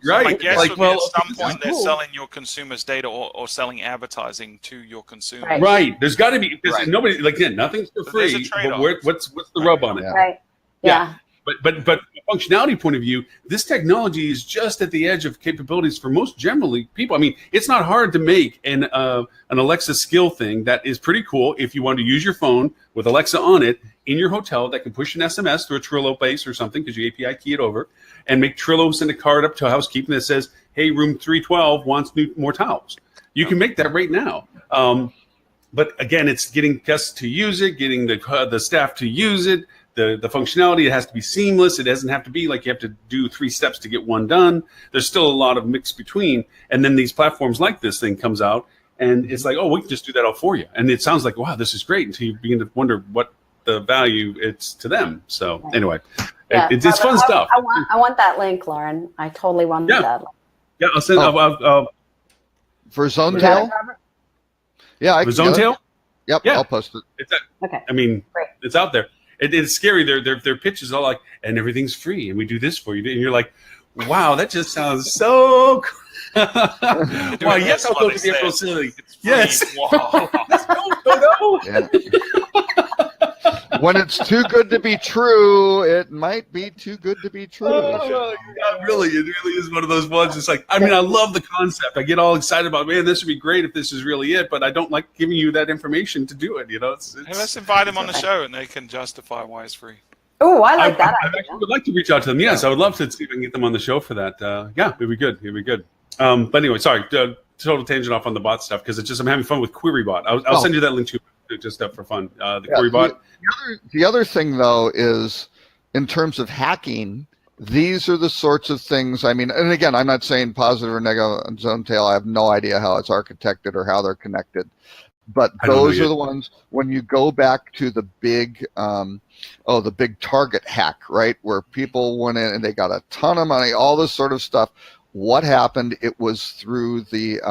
Right. I guess at some point they're selling your consumers' data or selling advertising to your consumers. Right. There's got to be, because nobody, nothing's for free. But what's the rub on it? Right. Yeah. But from a functionality point of view, this technology is just at the edge of capabilities for most generally people. It's not hard to make an Alexa skill thing that is pretty cool if you want to use your phone with Alexa on it in your hotel that can push an SMS through a Trello base or something, because you API key it over, and make Trello send a card up to housekeeping that says, hey, room 312 wants more towels. You can make that right now. But again, it's getting guests to use it, getting the staff to use it. The functionality, it has to be seamless. It doesn't have to be like you have to do 3 steps to get one done. There's still a lot of mix between. And then these platforms like this thing comes out, and it's like, oh, we can just do that all for you. And it sounds like, wow, this is great, until you begin to wonder what the value it's to them. So anyway, it's fun stuff. I want that link, Lauren. I totally want that link. Yeah, I'll send for ZoneTail. Yeah, I for ZoneTail. Yep, yeah. I'll post it. Okay. Great. It's out there. It's scary. Their pitch is all like, and everything's free, and we do this for you, and you're like, wow, that just sounds so cool. Wow, yes, I'll go to the facility. Yes. Wow. Yeah. When it's too good to be true, it might be too good to be true. Oh, it really is one of those ones. It's like, I love the concept. I get all excited about, man, this would be great if this is really it, but I don't like giving you that information to do it. Hey, let's invite them on the show, and they can justify why it's free. Oh, I like that. I actually would like to reach out to them. Yes, I would love to see if I can get them on the show for that. It'd be good. But anyway, sorry, total tangent off on the bot stuff, because I'm having fun with QueryBot. I'll send you that link too, just for fun. The QueryBot. The other thing, though, is in terms of hacking, these are the sorts of things. And again, I'm not saying positive or negative on ZoneTail. I have no idea how it's architected or how they're connected. But I don't know those are yet. the ones when you go back to the big, the big Target hack, right? Where people went in and they got a ton of money, all this sort of stuff. What happened? It was through the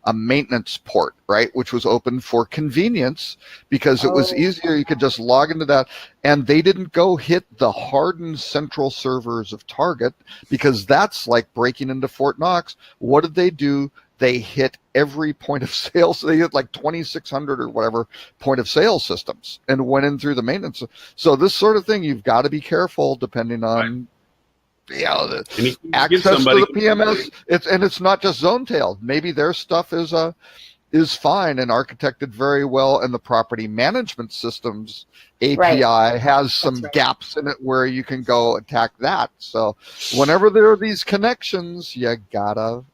a maintenance port, right, which was open for convenience because it was easier. You could just log into that, and they didn't go hit the hardened central servers of Target because that's like breaking into Fort Knox. What did they do? They hit every point of sale. So they hit like 2,600 or whatever point of sale systems and went in through the maintenance. So this sort of thing, you've got to be careful depending on the And you can give access somebody- to the PMS. It's not just Zonetail. Maybe their stuff is fine and architected very well, and the property management systems API has some gaps in it where you can go attack that. So whenever there are these connections, you gotta,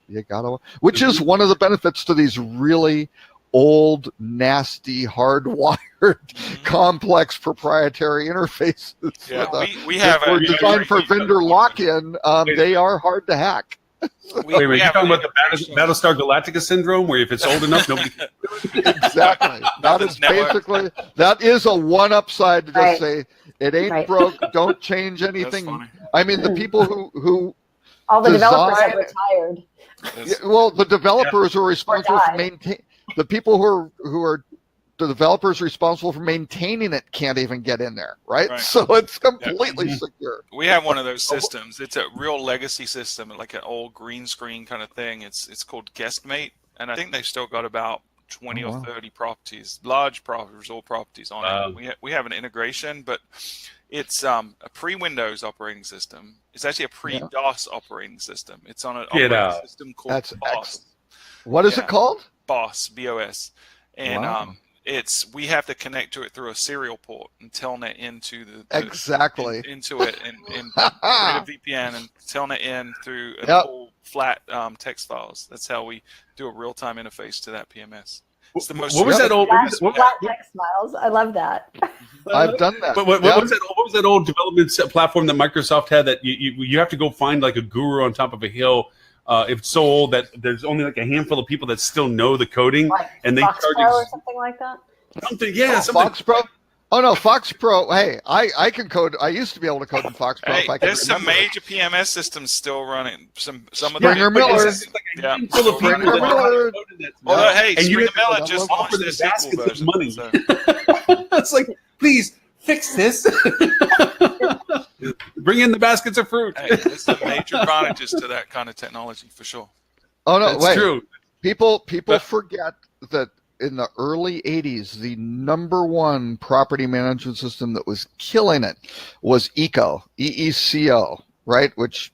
which is one of the benefits to these really old, nasty, hardwired, complex proprietary interfaces. Yeah, we have were designed for vendor lock-in. They are hard to hack. Wait, you're talking about the Battlestar Galactica syndrome, where if it's old enough, nobody. Exactly. That is a one upside to just say it ain't broke. Don't change anything. I mean, the people who all the developers have retired. Well, the developers are responsible for maintain. The people who are the developers responsible for maintaining it can't even get in there, right? So it's completely secure. We have one of those systems. It's a real legacy system, like an old green screen kind of thing. It's called Guestmate, and I think they've still got about 20 or 30 properties, large properties, all properties on it. We have an integration, but it's a pre-Windows operating system. It's actually a pre-DOS operating system. It's on an operating system called That's BOS. excellent. What is it called? BOS, B-O-S. And we have to connect to it through a serial port and telnet into into it and create a VPN and telnet in through full flat text files. That's how we do a real-time interface to that PMS. It's the most what was that old? Flat text files. I love that. I've done that. What was that? What was that old development platform that Microsoft had that you have to go find like a guru on top of a hill? It's so old that there's only like a handful of people that still know the coding, and they Fox charge Pro or something like that. something. Fox Pro. Oh no, Fox Pro. Hey, I can code. I used to be able to code in Fox Pro. Hey, if I can there's some remember. major PMS systems still running. Some of Springer them. Miller. Springer Miller. Although, hey, and Springer you Miller just launched their baskets SQL of version. money. So. It's like, please fix this. Bring in the baskets of fruit. Hey, there's some major advantages to that kind of technology for sure. Oh no, That's wait. true. People forget that in the early 80s, the number one property management system that was killing it was EECO, EECO, right? Which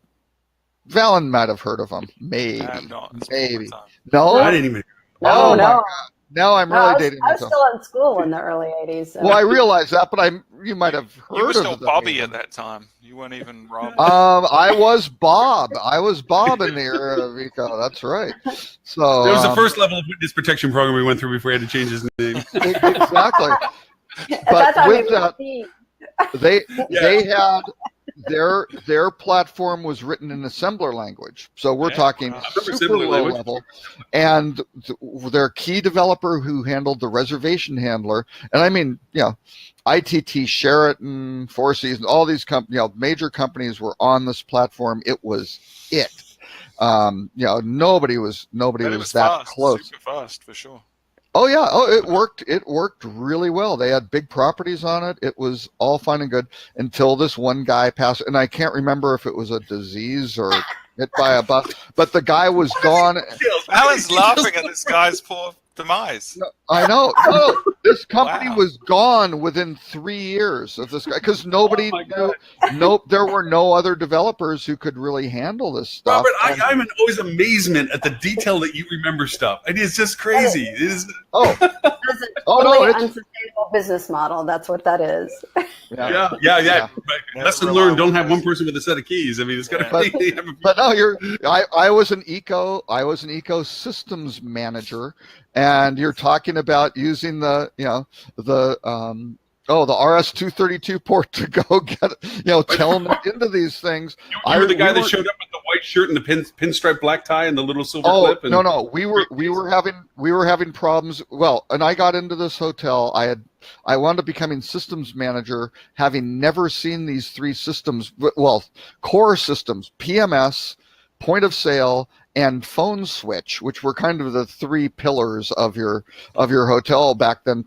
Valen might have heard of them. Maybe. I have not. It's Maybe. before my time. No? I didn't even. Oh, my no. God. Now I'm really dating I was myself. still in school in the early 80s. So. Well, I realize that, but you might have heard You were still of them. Bobby at that time. You weren't even Rob. I was Bob. I was Bob in the era of EECO. That's right. So It was the first level of witness protection program we went through before he had to change his name. Exactly. At But that time, with it was me. they had their platform was written in assembler language, so we're talking super assembler low language. level, and their key developer who handled the reservation handler, and I mean, ITT, Sheraton, Four Seasons, all these major companies were on this platform. It was it. Nobody was that fast, close. Super fast for sure. Oh yeah. Oh, it worked. It worked really well. They had big properties on it. It was all fine and good until this one guy passed. And I can't remember if it was a disease or hit by a bus, but the guy was gone. Alan's laughing at this guy's poor demise. I know. No, this company was gone within 3 years of this guy because nobody knew. Nope, there were no other developers who could really handle this stuff. Robert, I'm in always amazement at the detail that you remember stuff. It's just crazy. It is. That's a totally unsustainable business model. That's what that is. Yeah. Lesson learned: don't have one person with a set of keys. I mean, it's got to be. But no, I was an eco systems manager, and you're talking about using the RS-232 port to go get telnet into these things. You were the guy that showed up at the white shirt and the pinstripe black tie and the little silver Oh clip. And no, we were having problems. Well, and I got into this hotel. I wound up becoming systems manager, having never seen these three systems. Well, core systems: PMS, point of sale, and phone switch, which were kind of the three pillars of your hotel back then,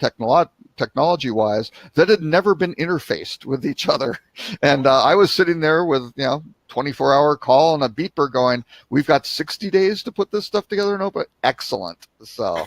technology wise, that had never been interfaced with each other. And I was sitting there with 24-hour call and a beeper going, we've got 60 days to put this stuff together and open. Excellent. So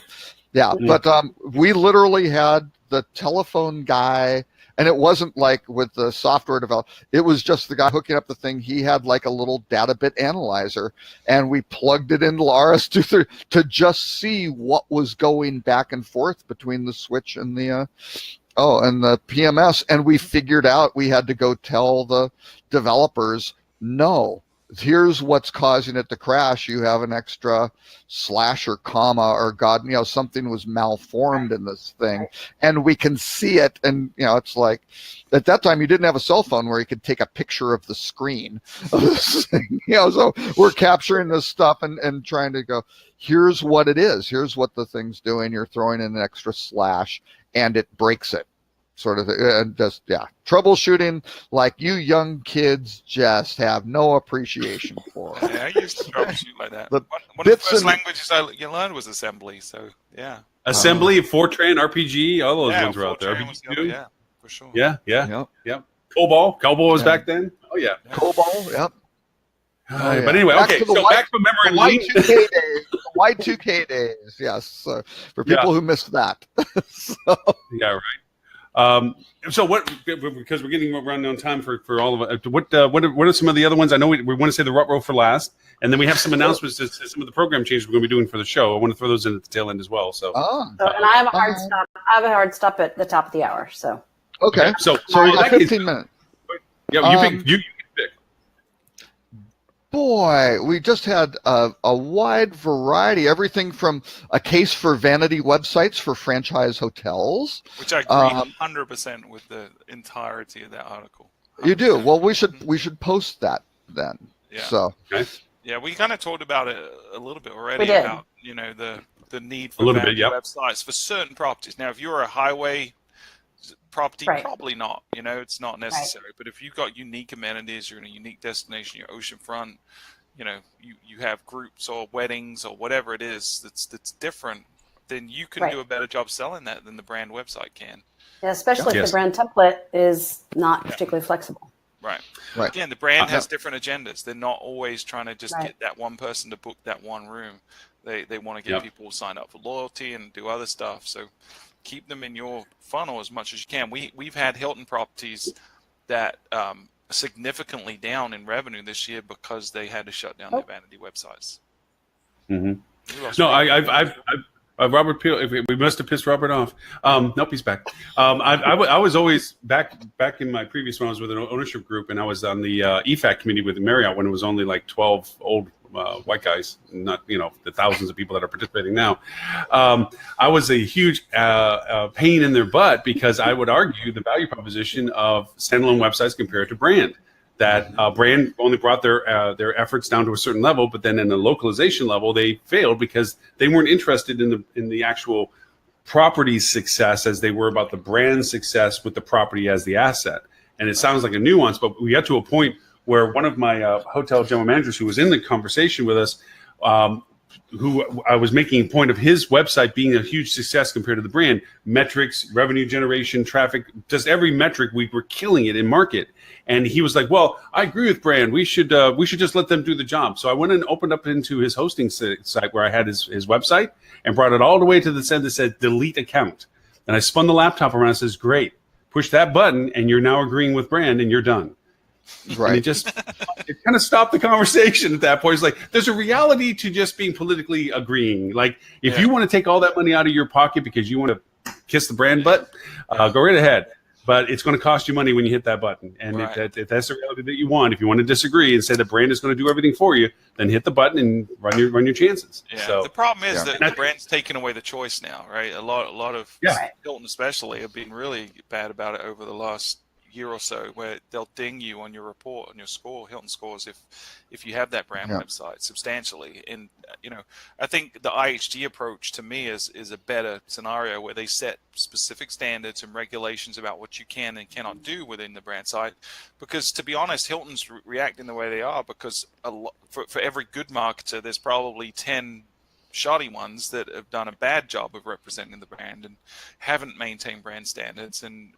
yeah, but we literally had the telephone guy, and it wasn't like with the software developed, it was just the guy hooking up the thing. He had like a little data bit analyzer, and we plugged it into RS-232 to just see what was going back and forth between the switch and the PMS. And we figured out we had to go tell the developers, no, here's what's causing it to crash. You have an extra slash or comma or God, something was malformed in this thing, and we can see it. And it's like at that time you didn't have a cell phone where you could take a picture of the screen of this thing. So we're capturing this stuff and trying to go, here's what it is. Here's what the thing's doing. You're throwing in an extra slash, and it breaks it. Sort of, just troubleshooting like you young kids just have no appreciation for. Yeah, I used to troubleshoot like that. One of the bits first and- languages I learned was assembly. So yeah, Assembly, Fortran, RPG, all those ones were out there. Fortran was the other- yeah, for sure. Yeah. Yep. COBOL was back then. Oh yeah. COBOL, yep. But anyway, Back okay. to the So back to memory lane. Y2K days. The Y2K days. Yes, for people who missed that. So, Yeah, right. So what? Because we're getting around on time for all of it. What are some of the other ones? I know we want to say the rut row for last, and then we have some announcements to some of the program changes we're going to be doing for the show. I want to throw those in at the tail end as well. So, And I have a hard stop. I have a hard stop at the top of the hour. So okay. So So we in got that case- 15 minutes. Yeah, you pick. You can pick. Boy, we just had a wide variety, everything from a case for vanity websites for franchise hotels. Which I agree 100% with the entirety of that article. You do. Well, we should post that then. Yeah. So Okay. Yeah, we kind of talked about it a little bit already We did. about the need A for little bit, vanity yep. websites for certain properties. Now, if you're a highway property, Right. probably not. It's not necessary. But if you've got unique amenities, you're in a unique destination, you're oceanfront, you have groups or weddings or whatever it is that's different, then you can Right. do a better job selling that than the brand website can. yeah, especially if Yes. the brand template is not particularly flexible. Right. Right. Again, the brand has different agendas. They're not always trying to just Right. get that one person to book that one room. They want to get Yep. people to sign up for loyalty and do other stuff. So keep them in your funnel as much as you can. We've had Hilton properties that significantly down in revenue this year because they had to shut down their vanity websites. Mhm. We lost No, revenue. I've Robert Peel. We must have pissed Robert off. Nope, he's back. I was always back in my previous one. I was with an ownership group, and I was on the EFAC committee with Marriott when it was only like 12 old white guys, not the thousands of people that are participating now. I was a huge pain in their butt because I would argue the value proposition of standalone websites compared to brand. That brand only brought their efforts down to a certain level, but then in the localization level, they failed because they weren't interested in the actual property's success as they were about the brand success with the property as the asset. And it sounds like a nuance, but we got to a point where one of my hotel general managers who was in the conversation with us, who I was making a point of his website being a huge success compared to the brand, metrics, revenue generation, traffic, just every metric, we were killing it in market. And he was like, well, I agree with brand. We should just let them do the job. So I went and opened up into his hosting site where I had his website and brought it all the way to the end that said delete account. And I spun the laptop around and says, great, push that button and you're now agreeing with brand and you're done. right. And it kind of stopped the conversation at that point. It's like, there's a reality to just being politically agreeing. Like, if you want to take all that money out of your pocket because you want to kiss the brand butt, go right ahead. But it's going to cost you money when you hit that button. And if that's the reality that you want, if you want to disagree and say the brand is going to do everything for you, then hit the button and run your chances. Yeah. So The problem is that And I the brand's taking away the choice now, right? A lot of Hilton especially have been really bad about it over the last year or so where they'll ding you on your report, on your score, Hilton scores, if you have that brand website substantially. And I think the IHG approach to me is a better scenario where they set specific standards and regulations about what you can and cannot do within the brand site. Because to be honest, Hilton's reacting the way they are because for every good marketer, there's probably 10 shoddy ones that have done a bad job of representing the brand and haven't maintained brand standards. And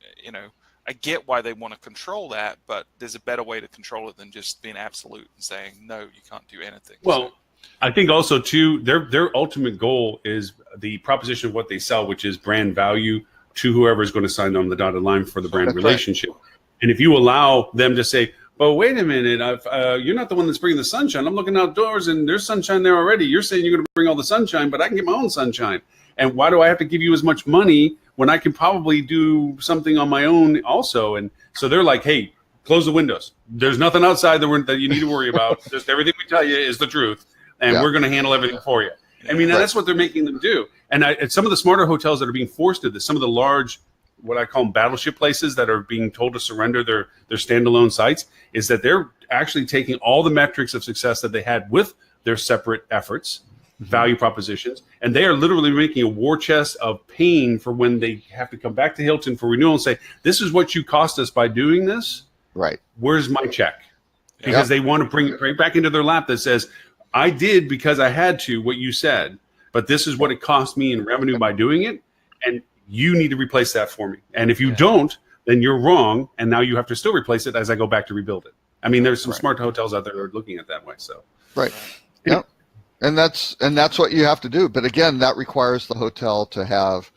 I get why they want to control that, but there's a better way to control it than just being absolute and saying no, you can't do anything. Well, I think also too, their ultimate goal is the proposition of what they sell, which is brand value to whoever is going to sign on the dotted line for the brand relationship. Right. And if you allow them to say, but wait a minute, you're not the one that's bringing the sunshine. I'm looking outdoors and there's sunshine there already. You're saying you're going to bring all the sunshine, but I can get my own sunshine. And why do I have to give you as much money when I can probably do something on my own also? And so they're like, hey, close the windows. There's nothing outside that you need to worry about. Just everything we tell you is the truth. And we're going to handle everything for you. I mean, that's what they're making them do. And some of the smarter hotels that are being forced to this, some of the large, what I call them battleship places that are being told to surrender their standalone sites, is that they're actually taking all the metrics of success that they had with their separate efforts, value propositions, and they are literally making a war chest of pain for when they have to come back to Hilton for renewal and say, this is what you cost us by doing this. Right. Where's my check? Because they want to bring it right back into their lap that says, I did because I had to what you said, but this is what it cost me in revenue by doing it. And you need to replace that for me. And if you don't, then you're wrong. And now you have to still replace it as I go back to rebuild it. I mean, there's some smart hotels out there that are looking at that way. So, Yeah. And that's what you have to do. But again, that requires the hotel to have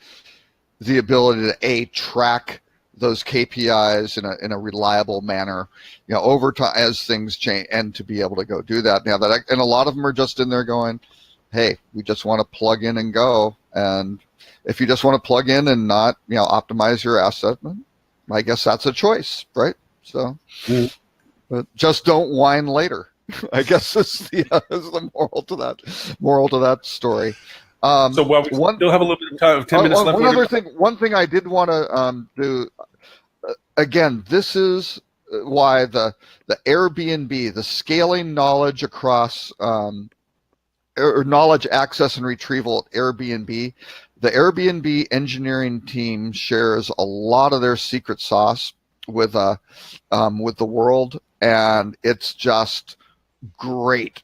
the ability to track those KPIs in a reliable manner, over time as things change, and to be able to go do that. Now and a lot of them are just in there going, hey, we just want to plug in and go. And if you just want to plug in and not, optimize your asset, I guess that's a choice, right? So, but just don't whine later. I guess is the moral to that story. So while we still have a little bit of time, 10 minutes left. One thing I did want to do. Again, this is why the Airbnb, the scaling knowledge across or knowledge access and retrieval at Airbnb. The Airbnb engineering team shares a lot of their secret sauce with the world, and it's just great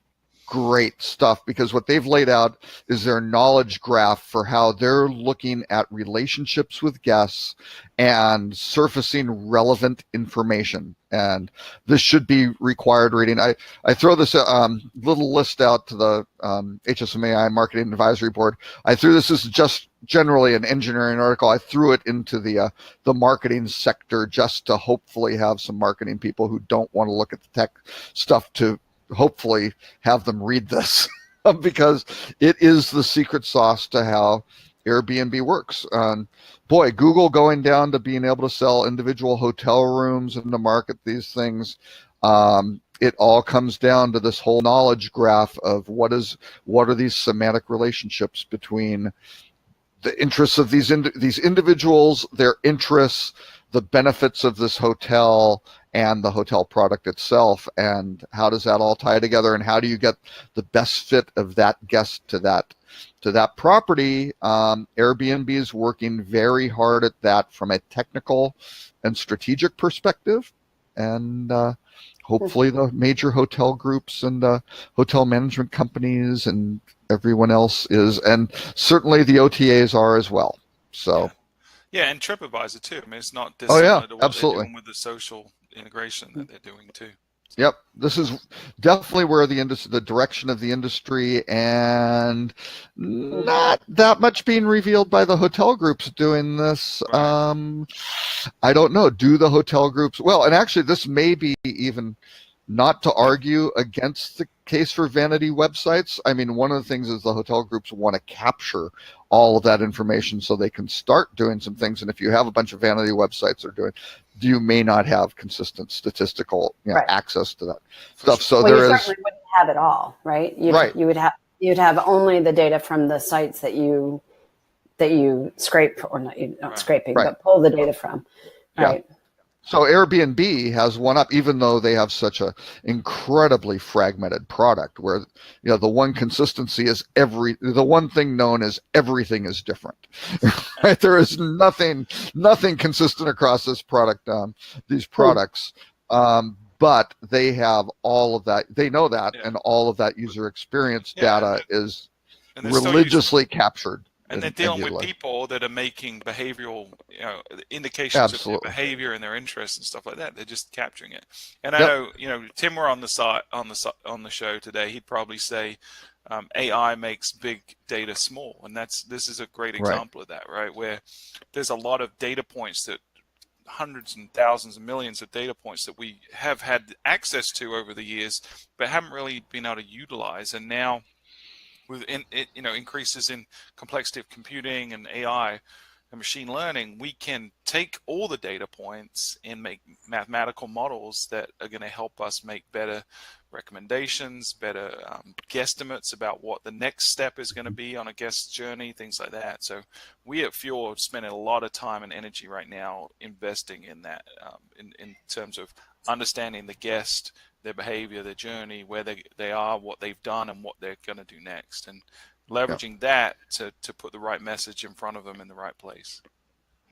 stuff, because what they've laid out is their knowledge graph for how they're looking at relationships with guests and surfacing relevant information. And this should be required reading. I throw this little list out to the HSMAI Marketing Advisory Board. I threw this as just generally an engineering article. I threw it into the marketing sector just to hopefully have some marketing people who don't want to look at the tech stuff to hopefully have them read this because it is the secret sauce to how Airbnb works. Boy, Google going down to being able to sell individual hotel rooms and to market these things. It all comes down to this whole knowledge graph of what are these semantic relationships between the interests of these individuals, their interests, the benefits of this hotel, and the hotel product itself, and how does that all tie together, and how do you get the best fit of that guest to that property. Airbnb is working very hard at that from a technical and strategic perspective, and hopefully the major hotel groups and hotel management companies and everyone else is, and certainly the OTAs are as well. So yeah, and TripAdvisor too. I mean, it's not dissimilar to what absolutely. They're doing with the social integration that they're doing too. Yep, this is definitely where the direction of the industry, and not that much being revealed by the hotel groups doing this. Right. I don't know. Do the hotel groups well? And actually, this may be even not to argue against the case for vanity websites. I mean, one of the things is the hotel groups want to capture all of that information so they can start doing some things. And if you have a bunch of vanity websites that are doing, you may not have consistent statistical access to that stuff. So you certainly wouldn't have it all, right? You'd have only the data from the sites that you scrape, or not scraping, but pull the data from, right? So Airbnb has one up, even though they have such a incredibly fragmented product where, you know, the one consistency is the one thing known as everything is different. Right? There is nothing consistent across these products. But they have all of that. They know that, and all of that user experience data is religiously captured. And they're dealing with people that are making behavioral, indications of their behavior and their interests and stuff like that. They're just capturing it. And I know, Tim were on the show today. He'd probably say AI makes big data small, and this is a great example of that, right? Where there's a lot of data points that hundreds and thousands and millions of data points that we have had access to over the years, but haven't really been able to utilize. And now, with increases in complexity of computing and AI and machine learning, we can take all the data points and make mathematical models that are going to help us make better recommendations, better guesstimates about what the next step is going to be on a guest's journey, things like that. So we at Fuel are spending a lot of time and energy right now investing in that, in terms of understanding the guest, their behavior, their journey, where they are, what they've done, and what they're going to do next, and leveraging that to put the right message in front of them in the right place.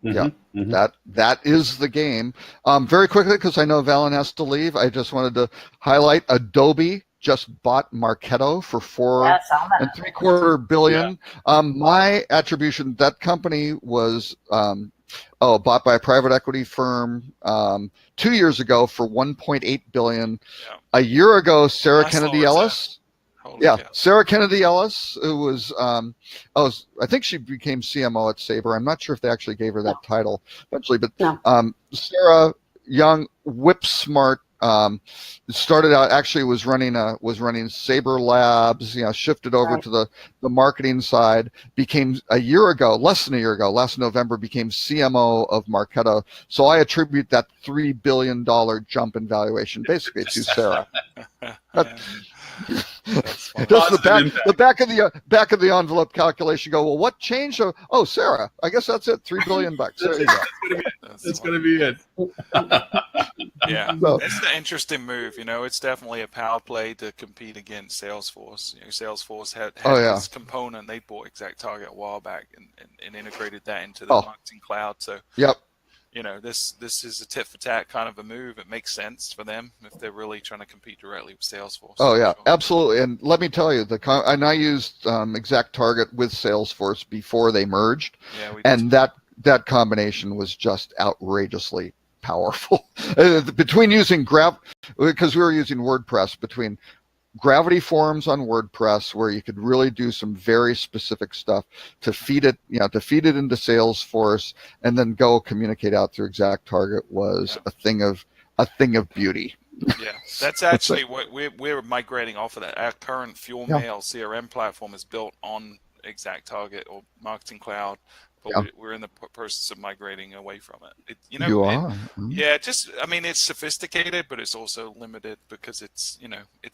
Yeah, that is the game. Very quickly, because I know Valen has to leave, I just wanted to highlight Adobe just bought Marketo for $4.75 billion. My attribution, that company was bought by a private equity firm 2 years ago for $1.8 billion. Yeah. A year ago, Sarah Kennedy Ellis. Cow. Sarah Kennedy Ellis, who was, I think she became CMO at Sabre. I'm not sure if they actually gave her that title eventually, but Sarah, young, whip smart, started out, actually was running Sabre Labs, shifted over to the marketing side, became less than a year ago, last November, became CMO of Marketo. So I attribute that $3 billion jump in valuation basically to Sarah. Just the back of the envelope calculation. Go, well, what changed? Oh, Sarah. I guess that's it. $3 billion. There you go. That's going to be it. Yeah, So, it's an interesting move. It's definitely a power play to compete against Salesforce. Salesforce had this component. They bought ExactTarget a while back and integrated that into the marketing cloud. So this is a tit for tat kind of a move. It makes sense for them if they're really trying to compete directly with Salesforce. Oh yeah, absolutely. And let me tell you, I used ExactTarget with Salesforce before they merged, and that combination was just outrageously powerful. Between using because we were using WordPress, between Gravity Forms on WordPress, where you could really do some very specific stuff to feed it, into Salesforce, and then go communicate out through ExactTarget was a thing of beauty. Yeah, that's actually what we're migrating off of that. Our current Fuel Mail CRM platform is built on ExactTarget or Marketing Cloud, but we're in the process of migrating away from it. You are? Yeah, it's sophisticated, but it's also limited because it's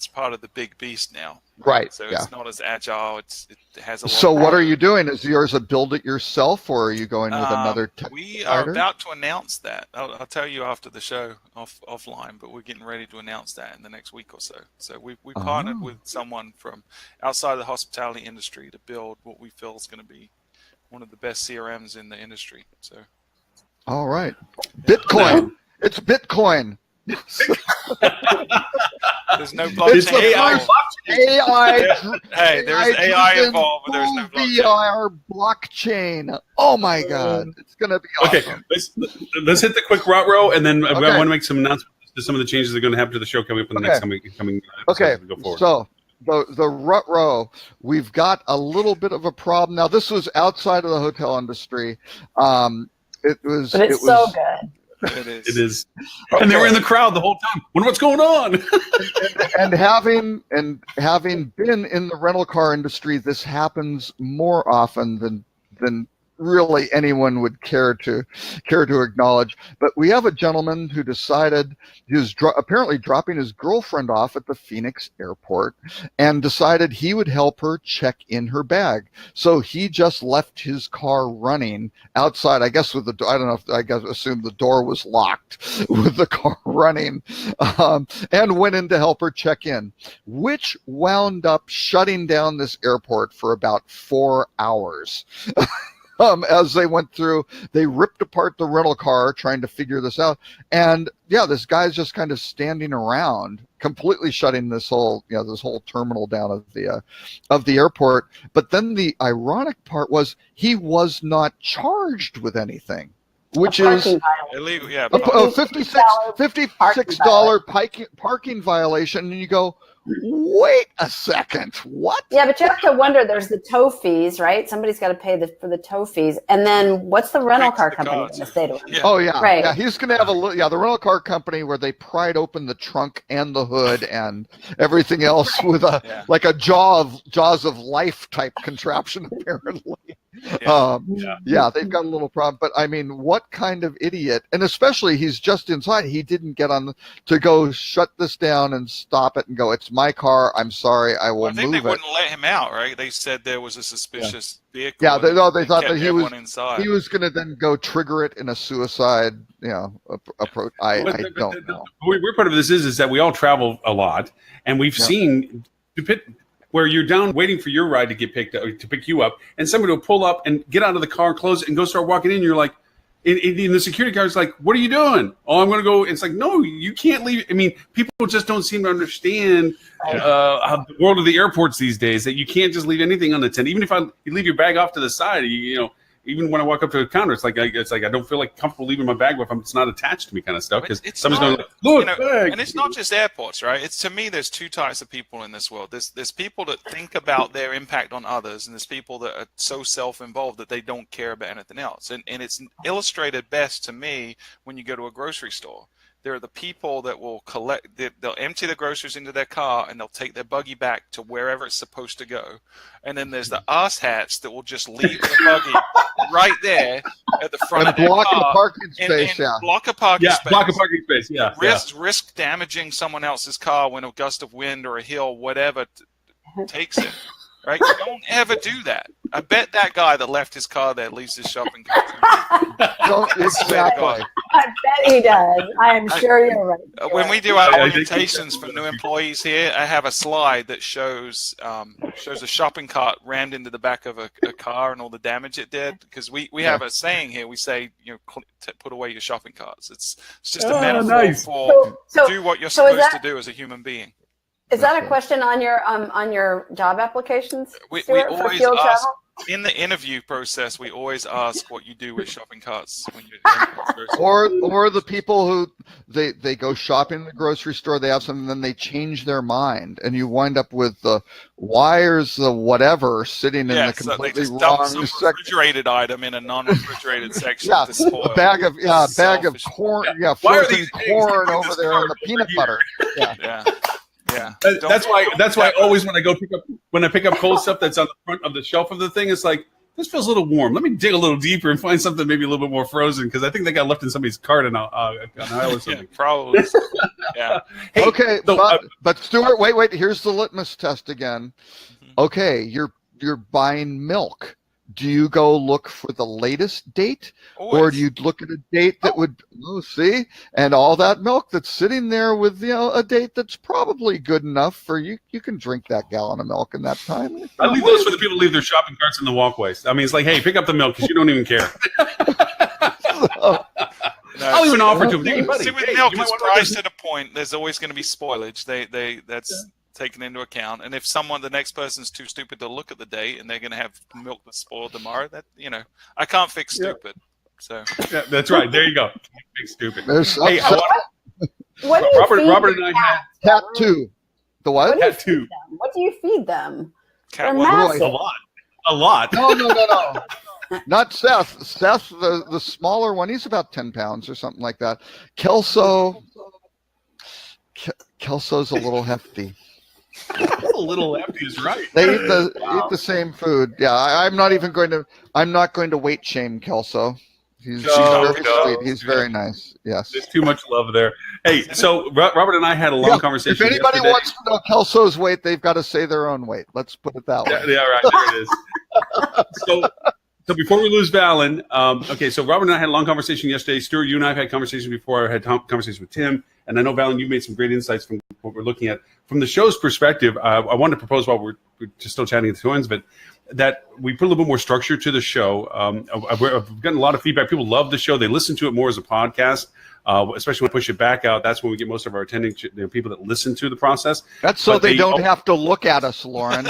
part of the big beast now. Right. So it's not as agile. It has a lot. So what are you doing? Is yours a build it yourself, or are you going with another tech We provider? are about to announce that. I'll tell you after the show offline, but we're getting ready to announce that in the next week or so. So we partnered with someone from outside the hospitality industry to build what we feel is going to be one of the best CRMs in the industry. So, all right, Bitcoin. It's Bitcoin. There's no blockchain. AI. Hey, there's AI involved, but there's no blockchain. VR blockchain. Oh my God, it's gonna be awesome. Okay, let's hit the quick row, and then I want to make some announcements to some of the changes that are going to happen to the show coming up in the next coming. Okay, as we go forward. So. The rut row, we've got a little bit of a problem. Now, this was outside of the hotel industry. But it's so good. It is. Okay. And they were in the crowd the whole time. Wonder what's going on. and having been in the rental car industry, this happens more often than really anyone would care to acknowledge. But we have a gentleman who decided he was apparently dropping his girlfriend off at the Phoenix airport and decided he would help her check in her bag. So he just left his car running outside, I guess with the, I don't know if, I guess assumed the door was locked with the car running, and went in to help her check in, which wound up shutting down this airport for about 4 hours. As they went through, they ripped apart the rental car trying to figure this out. And yeah, this guy's just kind of standing around, completely shutting this whole terminal down of the airport. But then the ironic part was he was not charged with anything, which is illegal. Yeah, a $56 parking violation. And you go, wait a second, what? Yeah, but you have to wonder, there's the tow fees, right? Somebody's got to pay for the tow fees. And then what's the rental car company going to say to him? Yeah. Oh, yeah. Right. Yeah, he's going to have the rental car company where they pried open the trunk and the hood and everything else with like a jaws of life type contraption, apparently. Yeah, they've got a little problem. But I mean, what kind of idiot? And especially he's just inside. He didn't get on to go shut this down and stop it and go, it's my car. I'm sorry. I will move it. I think they wouldn't let him out, right? They said there was a suspicious vehicle. Yeah, they thought that he was going to then go trigger it in a suicide, approach. I don't know. The weird part of this is that we all travel a lot, and we've seen where you're down waiting for your ride to get picked up, to pick you up, and somebody will pull up and get out of the car, close it, and go start walking in. You're like, and the security guard's like, "What are you doing?" "Oh, I'm going to go." It's like, no, you can't leave. I mean, people just don't seem to understand how the world of the airports these days, that you can't just leave anything unattended. Even if you leave your bag off to the side, even when I walk up to a counter, it's like I don't feel like comfortable leaving my bag if it's not attached to me, kind of stuff. Because somebody's going like, "Look, bag." And it's not just airports, right? It's, to me, there's two types of people in this world. There's people that think about their impact on others, and there's people that are so self-involved that they don't care about anything else. And it's illustrated best to me when you go to a grocery store. There are the people that will they'll empty the groceries into their car and they'll take their buggy back to wherever it's supposed to go. And then there's the asshats that will just leave the buggy right there at the front of their car. And block a parking space, block a parking space. Block a parking space, Risk damaging someone else's car when a gust of wind or a hill, whatever, takes it. Right? You don't ever do that. I bet that guy that left his car there leaves his shopping cart. Exactly. I bet he does. I am sure you're right. When we do our orientations for new employees here, I have a slide that shows a shopping cart rammed into the back of a car and all the damage it did. Because we have a saying here. We say, put away your shopping carts. It's just a metaphor for do what you're supposed to do as a human being. Is that a question on your job applications, we Stuart, always for field ask, travel? in the interview process, we always ask what you do with shopping carts when you're or the people who they go shopping in the grocery store, they have something, then they change their mind, and you wind up with the wires, the whatever, sitting in the completely wrong section. Refrigerated item in a non-refrigerated section. A bag of corn, frozen corn over there in the peanut butter. Yeah. That's why always when I pick up cold stuff that's on the front of the shelf of the thing, it's like, this feels a little warm. Let me dig a little deeper and find something maybe a little bit more frozen, because I think they got left in somebody's cart on aisle or something. Probably. Yeah. Hey, okay, but Stuart, wait. Here's the litmus test again. Okay, you're buying milk. Do you go look for the latest date, or do you look at a date that would see, and all that milk that's sitting there with a date that's probably good enough for you? You can drink that gallon of milk in that time. I leave those for the people who leave their shopping carts in the walkways. I mean, it's like, hey, pick up the milk because you don't even care. I'll even offer to them. Hey, buddy, with milk, it's priced at a point. There's always going to be spoilage. That's taken into account. And if the next person's too stupid to look at the date and they're going to have milk that's spoiled tomorrow, that I can't fix stupid. So that's right. There you go. Fix stupid. Hey, what do you Robert and I had cat two. The what? Cat two. What do you feed them? Cat a lot. No. Not Seth. Seth, the smaller one, he's about 10 pounds or something like that. Kelso's a little hefty. A little lefty is right. They eat the same food. Yeah, I'm not going to weight shame Kelso. He's very sweet. He's very nice. Yes. There's too much love there. Hey, so Robert and I had a long conversation. If anybody yesterday. wants to know Kelso's weight, they've got to say their own weight. Let's put it that way. Yeah, right. There it is. So before we lose Valen, okay, so Robert and I had a long conversation yesterday. Stuart, you and I have had conversations before. I had conversations with Tim, and I know, Valen, you made some great insights from what we're looking at. From the show's perspective, I wanted to propose, while we're just still chatting at the ends, but that we put a little bit more structure to the show. I've gotten a lot of feedback. People love the show. They listen to it more as a podcast. Especially when we push it back out, that's when we get most of our attending people that listen to the process. That's so they don't have to look at us, Lauren.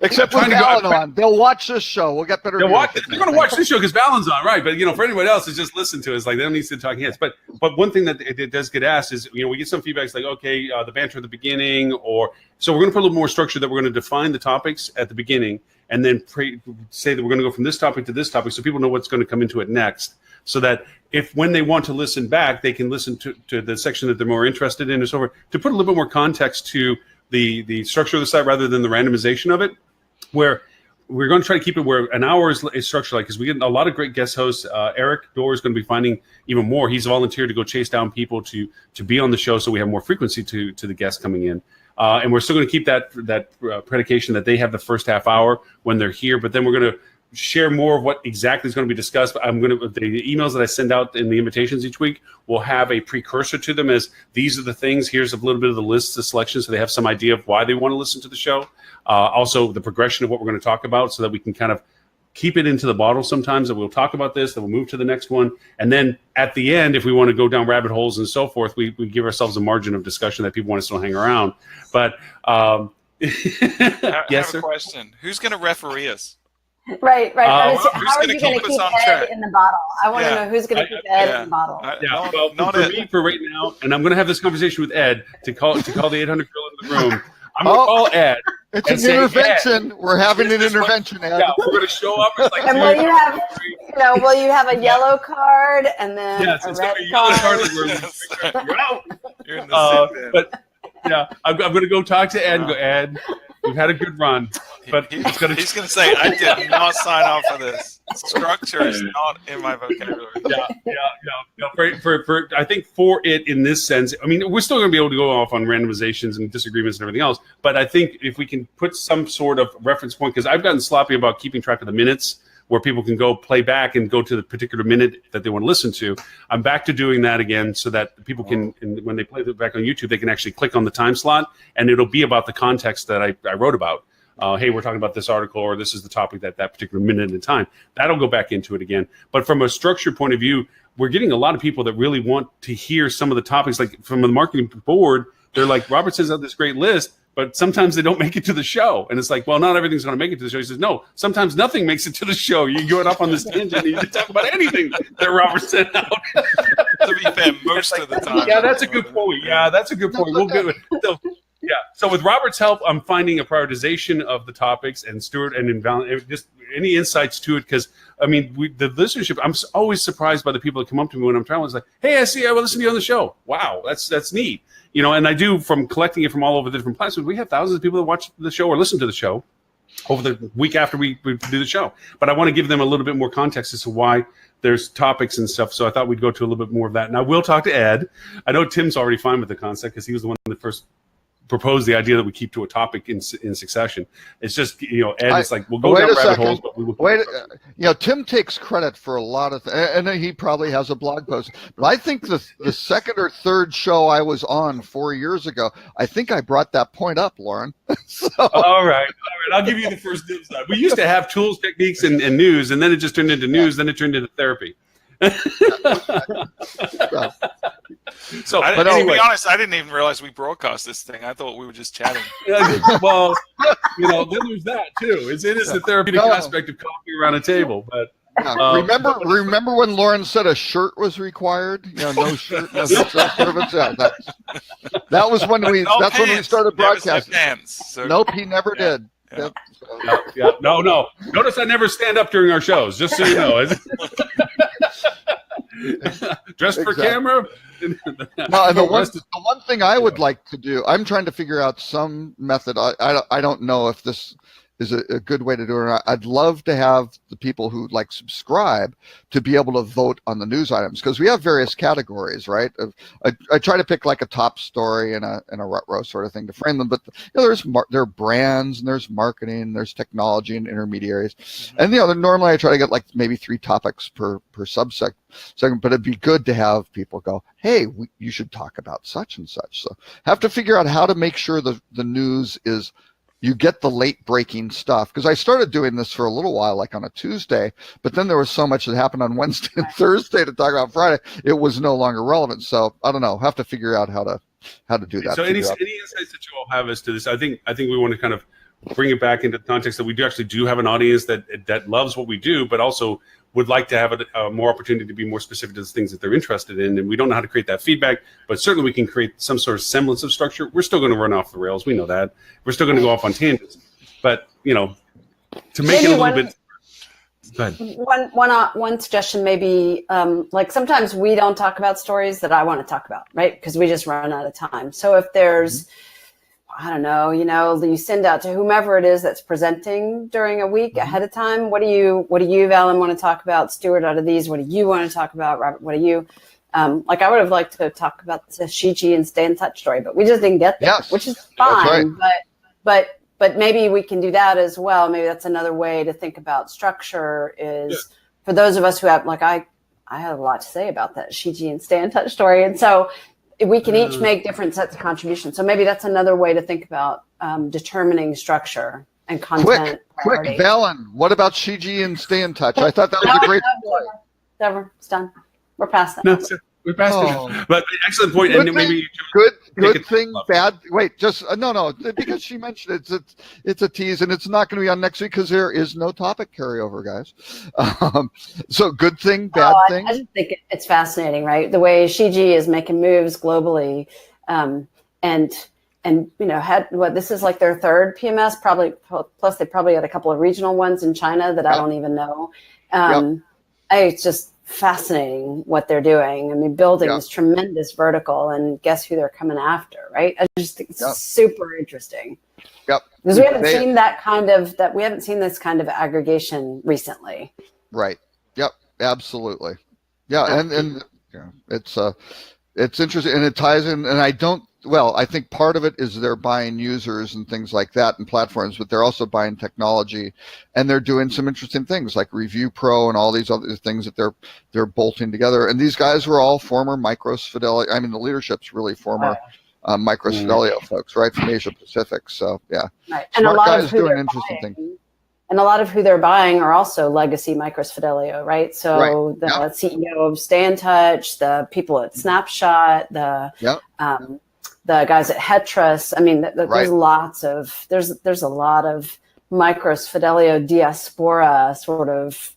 Except with Valen on. They'll watch this show. We'll get better. They're going to watch this show because Valen's on, right? But for anybody else, it's just listen to it. It's like they don't need to talk heads. But one thing that it does get asked is, we get some feedback. It's like, okay, the banter at the beginning, so we're going to put a little more structure that we're going to define the topics at the beginning, and then say that we're going to go from this topic to this topic, so people know what's going to come into it next. So that when they want to listen back, they can listen to the section that they're more interested in, and so forth, to put a little bit more context to the structure of the site rather than the randomization of it, where we're going to try to keep it where an hour is structured, because we get a lot of great guest hosts. Eric Dorr is going to be finding even more. He's volunteered to go chase down people to be on the show, so we have more frequency to the guests coming in. And we're still going to keep that predication that they have the first half hour when they're here, but then we're going to share more of what exactly is going to be discussed. The emails that I send out in the invitations each week will have a precursor to them as these are the things. Here's a little bit of the list, the selection, so they have some idea of why they want to listen to the show. Also, the progression of what we're going to talk about, so that we can kind of keep it into the bottle sometimes, that we'll talk about this, then we'll move to the next one. And then at the end, if we want to go down rabbit holes and so forth, we give ourselves a margin of discussion that people want to still hang around. But I have a question. Who's going to referee us? Right. How are you going to keep Ed track in the bottle? I want to know who's going to keep Ed in the bottle. For right now, and I'm going to have this conversation with Ed to call the 800 girl in the room. I'm going to call Ed. It's an intervention. We're having an intervention, Ed. Yeah, we're going to show up. It's like, and will you have a yellow card and then a red card? You're out. You're in the but yeah, I'm going to go talk to Ed and go, Ed, we've had a good run. But he's going to say, I did not sign off for this. Structure is not in my vocabulary. For I think for it in this sense, I mean, we're still going to be able to go off on randomizations and disagreements and everything else. But I think if we can put some sort of reference point, because I've gotten sloppy about keeping track of the minutes where people can go play back and go to the particular minute that they want to listen to. I'm back to doing that again so that people can, when they play it back on YouTube, they can actually click on the time slot and it'll be about the context that I wrote about. Hey, we're talking about this article, or this is the topic that particular minute in time. That'll go back into it again. But from a structure point of view, we're getting a lot of people that really want to hear some of the topics. Like from the marketing board, they're like, Robert says out this great list, but sometimes they don't make it to the show. And it's like, well, not everything's going to make it to the show. He says, no, sometimes nothing makes it to the show. You go up on this tangent and you can talk about anything that Robert sent out. To be fair, most of the time. Yeah, that's a good point. We'll get it. Yeah. So with Robert's help, I'm finding a prioritization of the topics, and Stuart and just any insights to it. Because I mean, the listenership. I'm always surprised by the people that come up to me when I'm traveling. It's like, hey, I will listen to you on the show. Wow, that's neat. And I do from collecting it from all over the different platforms. We have thousands of people that watch the show or listen to the show over the week after we do the show. But I want to give them a little bit more context as to why there's topics and stuff. So I thought we'd go to a little bit more of that. And I will talk to Ed. I know Tim's already fine with the concept because he was the one that first proposed the idea that we keep to a topic in succession. It's just, Ed, it's like, we'll go down rabbit holes, but we will. Tim takes credit for a lot of and he probably has a blog post. But I think the second or third show I was on 4 years ago, I think I brought that point up, Lauren. So. All right. I'll give you the first dibs. We used to have tools, techniques, and news, and then it just turned into news, then it turned into therapy. So, but anyway, to be honest, I didn't even realize we broadcast this thing. I thought we were just chatting. Well, then there's that too. It is the therapeutic aspect of coffee around a table. But remember when Lauren said a shirt was required? No shirt, no service. That was when we. That's when we started broadcasting. Nope, he never did. Yeah. No. Notice I never stand up during our shows, just so you know. Dressed for Exactly. camera. No, and the one thing I would like to do, I'm trying to figure out some method. I don't know if this is a good way to do it or not. I'd love to have the people who like subscribe to be able to vote on the news items, because we have various categories, right? I try to pick like a top story and a rut row sort of thing to frame them, but there are brands and there's marketing, there's technology and intermediaries, and normally I try to get like maybe 3 topics per segment, but it'd be good to have people go, hey, you should talk about such and such. So have to figure out how to make sure the news is, you get the late breaking stuff, because I started doing this for a little while, like on a Tuesday, but then there was so much that happened on Wednesday and Thursday to talk about Friday, it was no longer relevant. So I don't know, have to figure out how to do that. So any insights that you all have as to this? I think we want to kind of bring it back into the context that we do have an audience that loves what we do, but also would like to have a more opportunity to be more specific to the things that they're interested in. And we don't know how to create that feedback, but certainly we can create some sort of semblance of structure. We're still going to run off the rails. We know that. We're still going to go off on tangents, but to make it a little bit. Go ahead. One suggestion, maybe like sometimes we don't talk about stories that I want to talk about, right? Because we just run out of time. So if there's, I don't know, you send out to whomever it is that's presenting during a week ahead of time. What do you, Valen, want to talk about? Stuart, out of these, what do you want to talk about? Robert, what do you? Like I would have liked to talk about the Shiji and Stay in Touch story, but we just didn't get there, which is fine. Right. But maybe we can do that as well. Maybe that's another way to think about structure is for those of us who have, like I had a lot to say about that Shiji and Stay in Touch story. And so we can each make different sets of contributions. So maybe that's another way to think about determining structure and content. Quick, Valen, what about Shiji and Stay in Touch? I thought that was a great point. Never, it's done. We're past that. No, we're past it. But excellent point. Good And maybe good thing, bad. Wait, just no, because she mentioned it's a tease, and it's not going to be on next week because there is no topic carryover, guys. So good thing, bad thing. I just think it's fascinating, right? The way Shiji is making moves globally, and this is like their 3rd PMS, probably. Plus, they probably had a couple of regional ones in China that I don't even know. It's just fascinating what they're doing. I mean, building this tremendous vertical, and guess who they're coming after, right? I just think it's super interesting. Yep. Because we haven't seen this kind of aggregation recently. Right. Yep. Absolutely. Yeah. And it's interesting, and it ties in, and I think part of it is they're buying users and things like that and platforms, but they're also buying technology, and they're doing some interesting things like Review Pro and all these other things that they're bolting together. And these guys were all former Micros Fidelio. I mean, the leadership's really former Micros Fidelio folks, right, from Asia Pacific. So yeah, right. And smart guys doing interesting things. And a lot of who they're buying are also legacy Micros Fidelio, right? So the CEO of Stay in Touch, the people at Snapshot, the guys at Hetras. I mean, there's there's a lot of Micros Fidelio diaspora sort of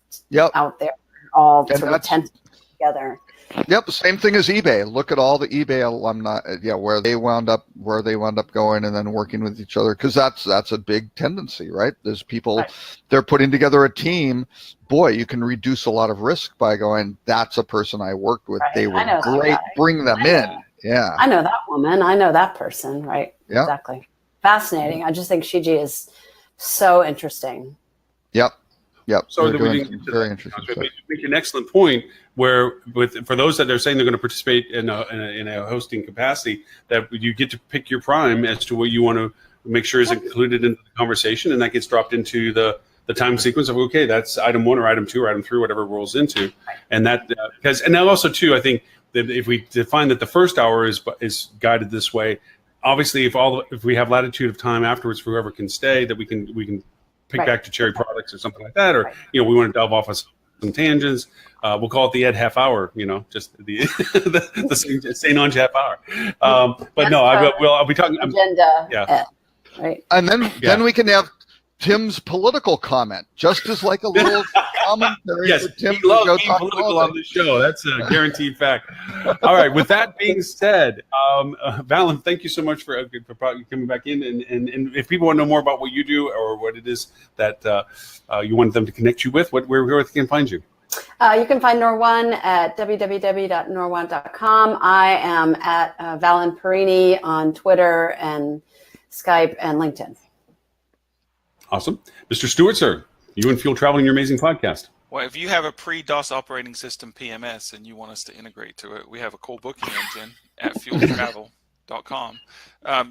out there, all sort of tented together. Yep, same thing as eBay. Look at all the eBay alumni, where they wound up going, and then working with each other, because that's a big tendency, right? There's people, they're putting together a team. Boy, you can reduce a lot of risk by going, that's a person I worked with. They were great. Bring them in. Yeah. I know that woman. I know that person. Right. Yeah. Exactly. Fascinating. I just think Shiji is so interesting. Yep. So very interesting. Make an excellent point where, for those that are saying they're going to participate in a hosting capacity, that you get to pick your prime as to what you want to make sure is included in the conversation, and that gets dropped into the time sequence of, okay, that's item 1 or item 2 or item 3, whatever it rolls into, and that and now also too, I think that if we define that the first hour is guided this way, obviously if we have latitude of time afterwards for whoever can stay, that we can pick back to Cherry Products or something like that, or we want to delve off of some tangents. We'll call it the Ed half hour, just the St. Ange half hour. But no, I'll be talking agenda. Ed, right, and then we can have Tim's political comment, just as like a little commentary. Yes, for Tim he loves being political on the show. That's a guaranteed fact. All right, with that being said, Valen, thank you so much for coming back in. And if people want to know more about what you do or what it is that you want them to connect you with, where they can find you. You can find Nor1 at www.nor1.com. I am at Valen Perini on Twitter and Skype and LinkedIn. Awesome. Mr. Stewart, sir, you and Fuel Travel and your amazing podcast. Well, if you have a pre-DOS operating system PMS and you want us to integrate to it, we have a call booking engine at fueltravel.com.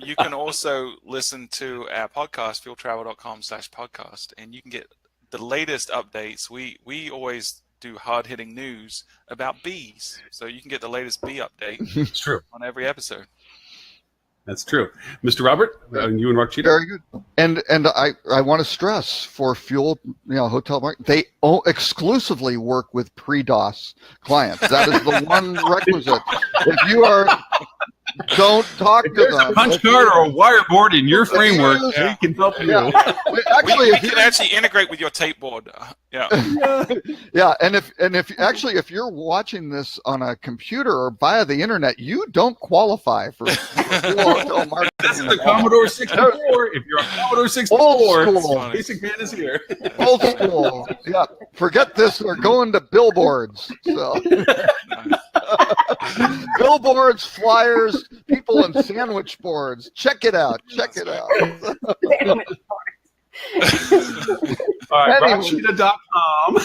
You can also listen to our podcast, fueltravel.com/podcast, and you can get the latest updates. We always do hard-hitting news about bees, so you can get the latest bee update It's true. on every episode. That's true. Mr. Robert, you and Rock Cheetah? Very good. And I want to stress for Fuel, hotel market, they exclusively work with pre-DOS clients. That is the one requisite. If you don't talk to There's them. a punch card or a wire board in your framework. Yeah. We can help you. Yeah. Actually, we if can actually integrate with your tape board. Yeah. yeah, and if you're watching this on a computer or via the internet, you don't qualify for Fuel Hotel Marketing. This is the Commodore 64. If you're on Commodore 64, Old school. Basic Man is here. Old school. Yeah, forget this. They're going to billboards. So. Billboards, flyers, people in sandwich boards. Check it out. Check it out. All right, Anyway. rockcheetah.com.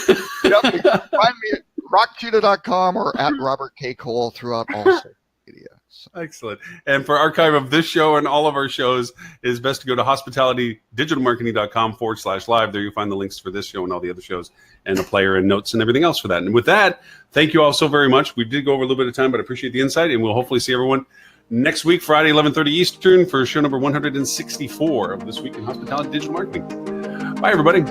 Yep, you can find me at rockcheetah.com or at Robert K. Cole throughout all social media. So, Excellent. And for archive of this show and all of our shows, it is best to go to hospitalitydigitalmarketing.com/live. There you'll find the links for this show and all the other shows and a player and notes and everything else for that. And with that, thank you all so very much. We did go over a little bit of time, but I appreciate the insight, and we'll hopefully see everyone next week, Friday, 11:30 Eastern, for show number 164 of This Week in Hospitality Digital Marketing. Bye, everybody.